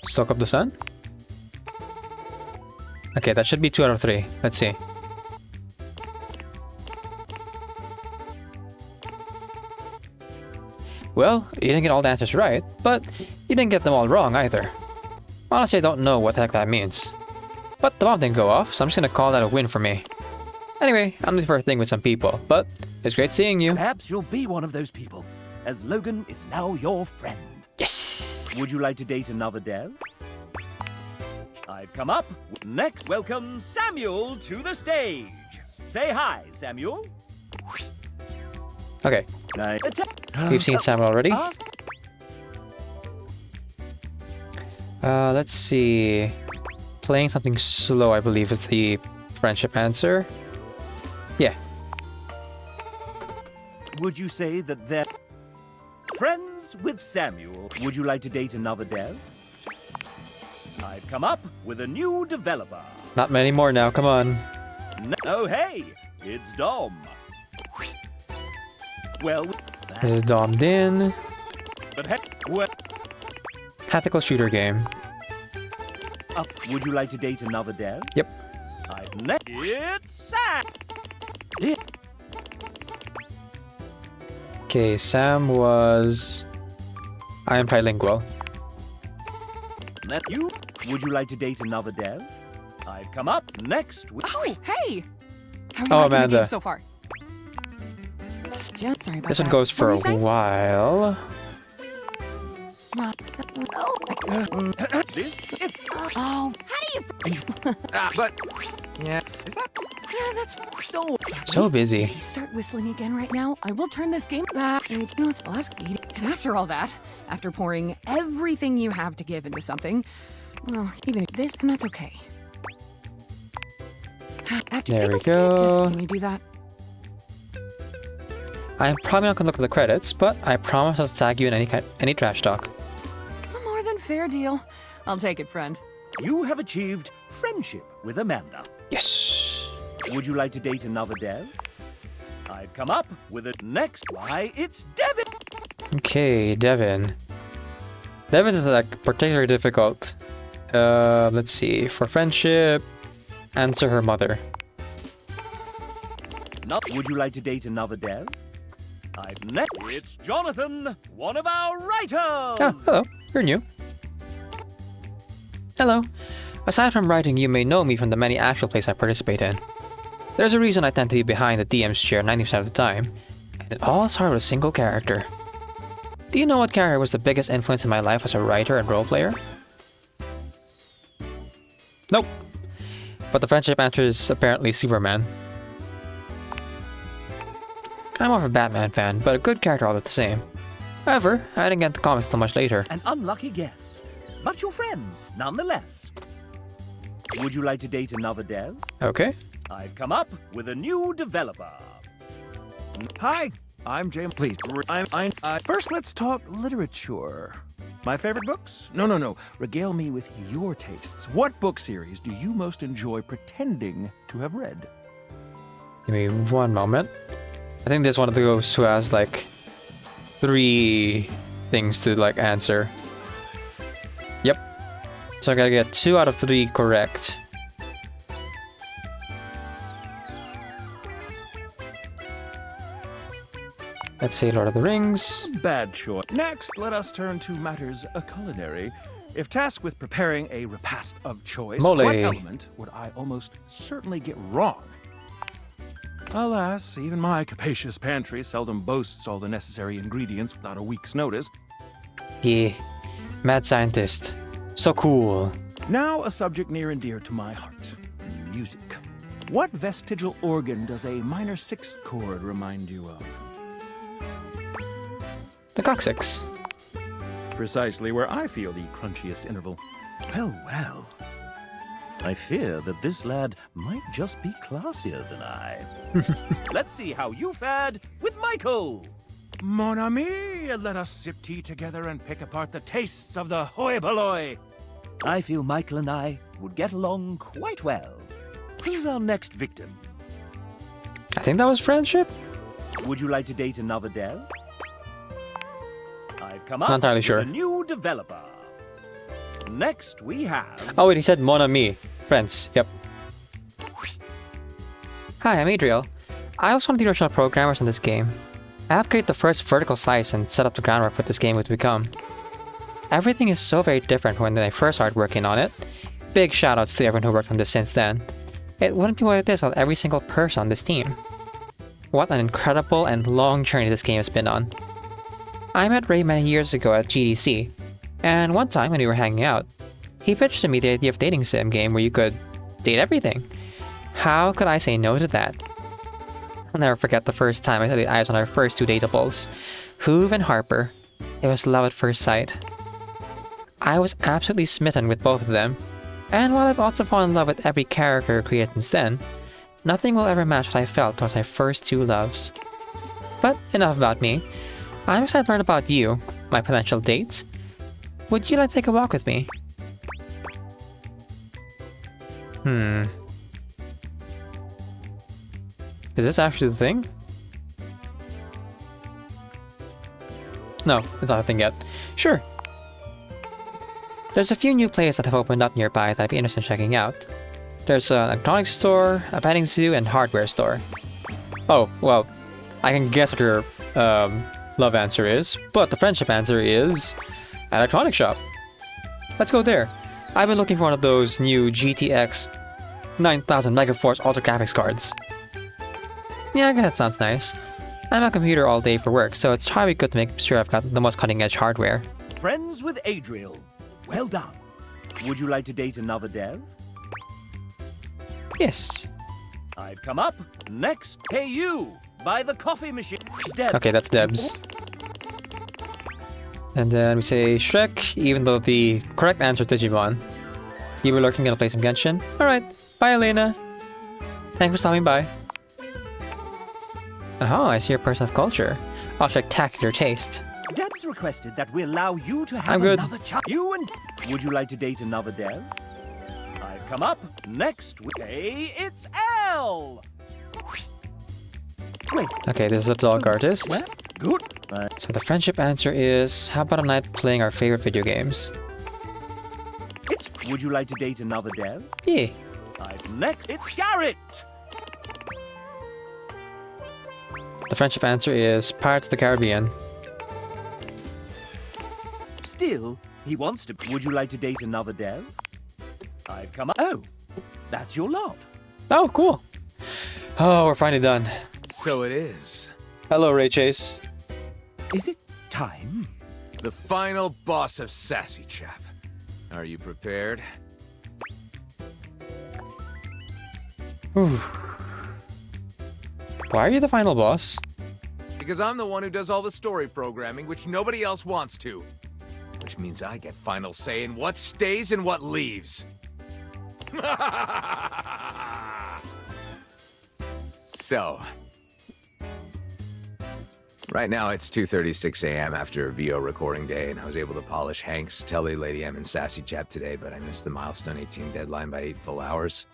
Soak up the sun? Okay, that should be 2 out of 3. Let's see. Well, you didn't get all the answers right, but you didn't get them all wrong either. Honestly, I don't know what the heck that means. But the bomb didn't go off, so I'm just gonna call that a win for me. Anyway, I'm looking for a thing with some people, but it's great seeing you. Perhaps you'll be one of those people, as Logan is now your friend. Yes! Would you like to date another dev? I've come up. Next, welcome Samuel to the stage. Say hi, Samuel. Okay. We've seen Samuel already. Let's see. Playing something slow, I believe, is the friendship answer. Yeah. Would you say that they're friends with Samuel? Would you like to date another dev? I've come up with a new developer. Not many more now, come on. Oh, hey, it's Dom. Well, This is Dom Din. but heck, well, Tactical shooter game. would you like to date another dev? Yep. It's Sam. Okay, Sam was... I am trilingual. You? Would you like to date another dev? I've come up next with... Oh, hey! How are you Oh, liking the Amanda. game so far? Sorry about This one that. goes for What a were you saying? while. Oh, But yeah, is that yeah, that's So busy. If you start whistling again right now, I will turn this game back. You know, it's Blasky. And after all that, after pouring everything you have to give into something, well, even if this, and that's okay. After There we just go. can you do that? I'm probably not gonna look at the credits, but I promise I'll tag you in any trash talk. A more than fair deal. I'll take it, friend. You have achieved friendship with Amanda. Yes. Would you like to date another dev? I've come up with it next. Why, it's Devin. Okay, Devin. Devin is like particularly difficult. Let's see. For friendship, answer her mother. Would you like to date another dev? It's Jonathan, one of our writers. Oh, hello. You're new. Hello. Aside from writing, you may know me from the many actual plays I participate in. There's a reason I tend to be behind the DM's chair 90% of the time, and it all started with a single character. Do you know what character was the biggest influence in my life as a writer and role player? Nope. But the friendship answer is apparently Superman. I'm more of a Batman fan, but a good character all the same. However, I didn't get the comics until much later. An unlucky guess, but you're friends nonetheless. Would you like to date another dev? Okay. I've come up with a new developer. Hi, I'm James. Please, first let's talk literature. My favorite books? No. Regale me with your tastes. What book series do you most enjoy pretending to have read? Give me one moment. I think there's one of those who has like 3 things to like answer. Yep. So I gotta get 2 out of 3 correct. Let's say Lord of the Rings. Bad choice. Next, let us turn to matters culinary. If tasked with preparing a repast of choice, Mole. what element would I almost certainly get wrong? Alas, even my capacious pantry seldom boasts all the necessary ingredients without a week's notice. Yeah. Mad scientist. So cool. Now, a subject near and dear to my heart. Music. What vestigial organ does a minor 6th chord remind you of? The coccyx. Precisely where I feel the crunchiest interval. Well. I fear that this lad might just be classier than I. Let's see how you fared with Michael. Mon ami, let us sip tea together and pick apart the tastes of the hoi polloi. I feel Michael and I would get along quite well. Who's our next victim? I think that was friendship? Would you like to date another dev? I've come up Not entirely with sure. a new developer. Next we have... Oh wait, he said mon ami. Friends, yep. Hi, I'm Adriel. I was one of the original programmers in this game. I helped create the first vertical slice and set up the groundwork for what this game would become. Everything is so very different when I first started working on it. Big shoutouts to everyone who worked on this since then. It wouldn't be what it is without every single person on this team. What an incredible and long journey this game has been on. I met Ray many years ago at GDC, and one time when we were hanging out, he pitched to me the idea of dating sim game where you could date everything. How could I say no to that? I'll never forget the first time I set the eyes on our first two dateables, Hoove and Harper. It was love at first sight. I was absolutely smitten with both of them, and while I've also fallen in love with every character created since then, nothing will ever match what I felt towards my first two loves. But enough about me. I'm excited to learn about you, my potential dates. Would you like to take a walk with me? Is this actually the thing? No, it's not a thing yet. Sure. There's a few new places that have opened up nearby that I'd be interested in checking out. There's an electronics store, a petting zoo, and hardware store. Oh, well, I can guess what your love answer is, but the friendship answer is electronics shop. Let's go there. I've been looking for one of those new GTX 9000 Megaforce Ultra Graphics cards. Yeah, I guess that sounds nice. I'm on a computer all day for work, so it's probably good to make sure I've got the most cutting-edge hardware. Friends with Adriel. Well done. Would you like to date another dev? Yes. I've come up. Next, hey you, by the coffee machine. Deb. Okay, that's Debs. And then we say Shrek, even though the correct answer is Digimon. You were lurking, gonna play some Genshin? Alright, bye Elena. Thanks for stopping by. Oh, I see you're a person of culture. Of spectacular taste. Deb's requested that we allow you to have another child. You and... Would you like to date another dev? I've come up. Next, hey, it's L! Wait. Okay, this is a dog artist. Well, good. So the friendship answer is, how about a night playing our favorite video games? It's... Would you like to date another dev? Yeah. Next, it's Garrett! The friendship answer is Pirates of the Caribbean. Still, he wants to... Would you like to date another dev? I've come up... Oh, that's your lot. Oh, cool. Oh, we're finally done. So it is. Hello, Ray Chase. Is it time? The final boss of Sassy Chap. Are you prepared? Whew. Why are you the final boss? Because I'm the one who does all the story programming, which nobody else wants to. Which means I get final say in what stays and what leaves. So, right now it's 2:36 a.m. after a VO recording day, and I was able to polish Hank's Telly Lady M and Sassy Chap today, but I missed the milestone 18 deadline by 8 full hours.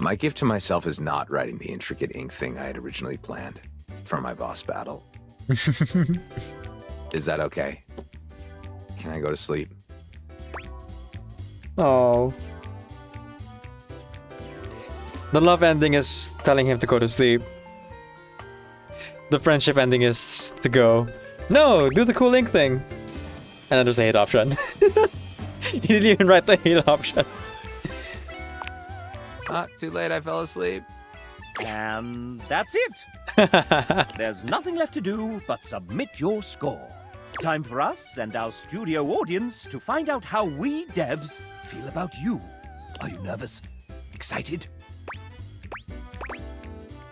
My gift to myself is not writing the intricate ink thing I had originally planned for my boss battle. Is that okay? Can I go to sleep? Oh. The love ending is telling him to go to sleep. The friendship ending is to go, no, do the cool ink thing. And then there's a hate option. He didn't even write the hate option. Too late, I fell asleep. And that's it. There's nothing left to do but submit your score. Time for us and our studio audience to find out how we devs feel about you. Are you nervous? Excited?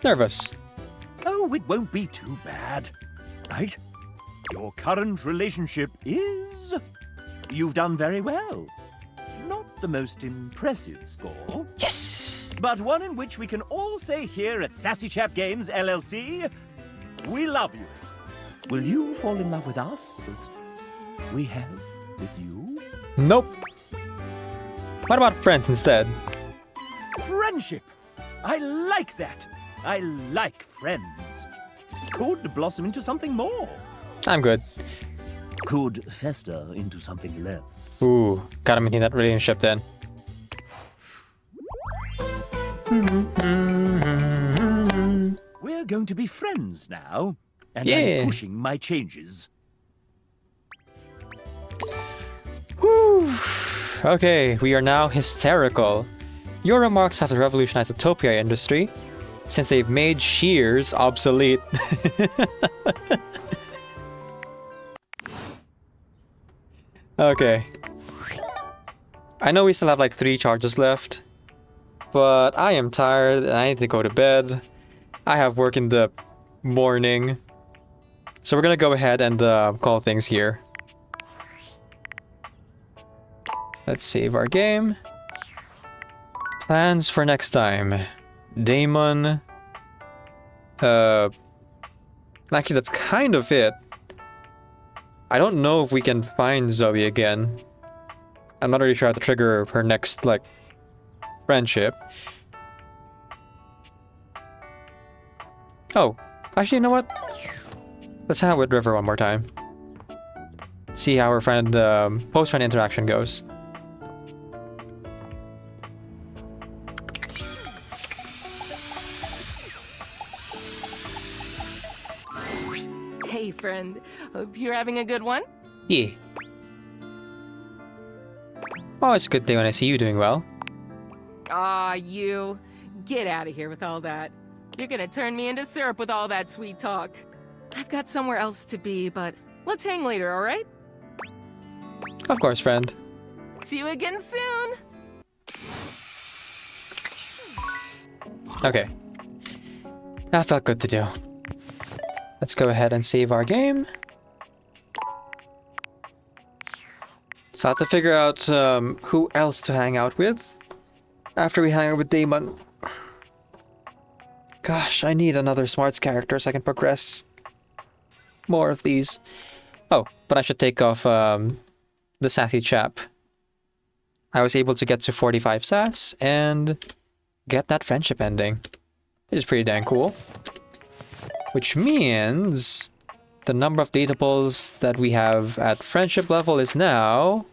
Nervous. Oh, it won't be too bad. Right? Your current relationship is... You've done very well. Not the most impressive score. Yes! But one in which we can all say here at Sassy Chap Games, LLC, we love you. Will you fall in love with us as we have with you? Nope. What about friends instead? Friendship! I like that! I like friends. Could blossom into something more. I'm good. Could fester into something less. Ooh, gotta maintain that relationship then. We're going to be friends now, and Yeah. I'm pushing my changes. Okay, we are now hysterical. Your remarks have revolutionized the topiary industry, since they've made shears obsolete. Okay. I know we still have like 3 charges left, but I am tired and I need to go to bed. I have work in the morning. So we're gonna go ahead and call things here. Let's save our game. Plans for next time. Damon. Actually, that's kind of it. I don't know if we can find Zoe again. I'm not really sure how to trigger her next, like, friendship. Oh, actually, you know what? Let's hang out with River one more time. See how her friend, post-friend interaction goes. Hey, friend. Hope you're having a good one. Yeah. Always a good day when I see you doing well. Aw, you. Get out of here with all that. You're gonna turn me into syrup with all that sweet talk. I've got somewhere else to be, but let's hang later, alright? Of course, friend. See you again soon! Okay. That felt good to do. Let's go ahead and save our game. So I have to figure out who else to hang out with after we hang out with Damon. Gosh, I need another smarts character so I can progress more of these. Oh, but I should take off the sassy chap. I was able to get to 45 sass and get that friendship ending. It is pretty dang cool. Which means the number of datables that we have at friendship level is now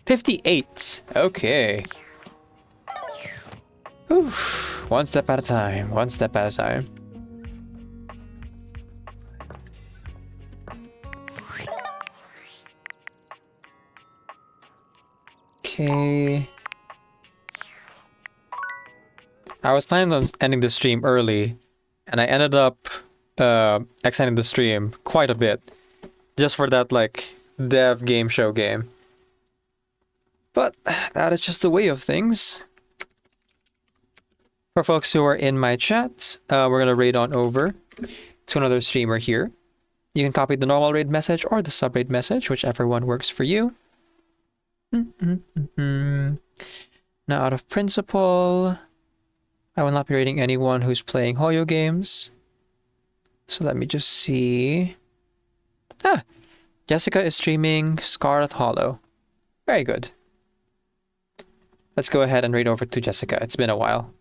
58. Okay. Whew. One step at a time. One step at a time. Okay. I was planning on ending the stream early, and I ended up extending the stream quite a bit, just for that, like, dev game show game. But that is just the way of things. For folks who are in my chat, we're gonna raid on over to another streamer here. You can copy the normal raid message or the sub-raid message, whichever one works for you. Now, out of principle, I will not be raiding anyone who's playing Hoyo games. So let me just see. Ah! Jessica is streaming Scarlet Hollow. Very good. Let's go ahead and raid over to Jessica. It's been a while.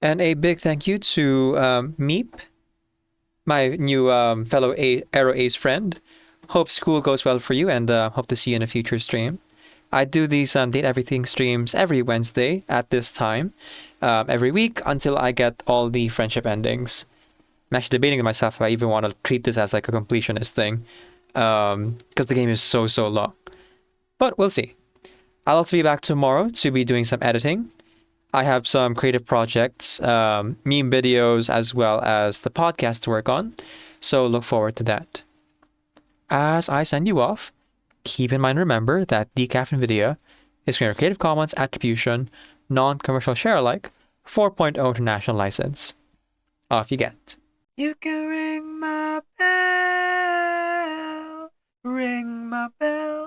And a big thank you to Meep, my new fellow Aero Ace friend. Hope school goes well for you, and hope to see you in a future stream. I do these Date Everything streams every Wednesday at this time, every week, until I get all the friendship endings. I'm actually debating with myself if I even want to treat this as like a completionist thing, because the game is so long. But we'll see. I'll also be back tomorrow to be doing some editing. I have some creative projects, meme videos, as well as the podcast to work on, so look forward to that. As I send you off, keep in mind, remember that Decaf NVIDIA is your Creative Commons Attribution, Non-Commercial Share-alike, 4.0 International License. Off you get. You can ring my bell, ring my bell.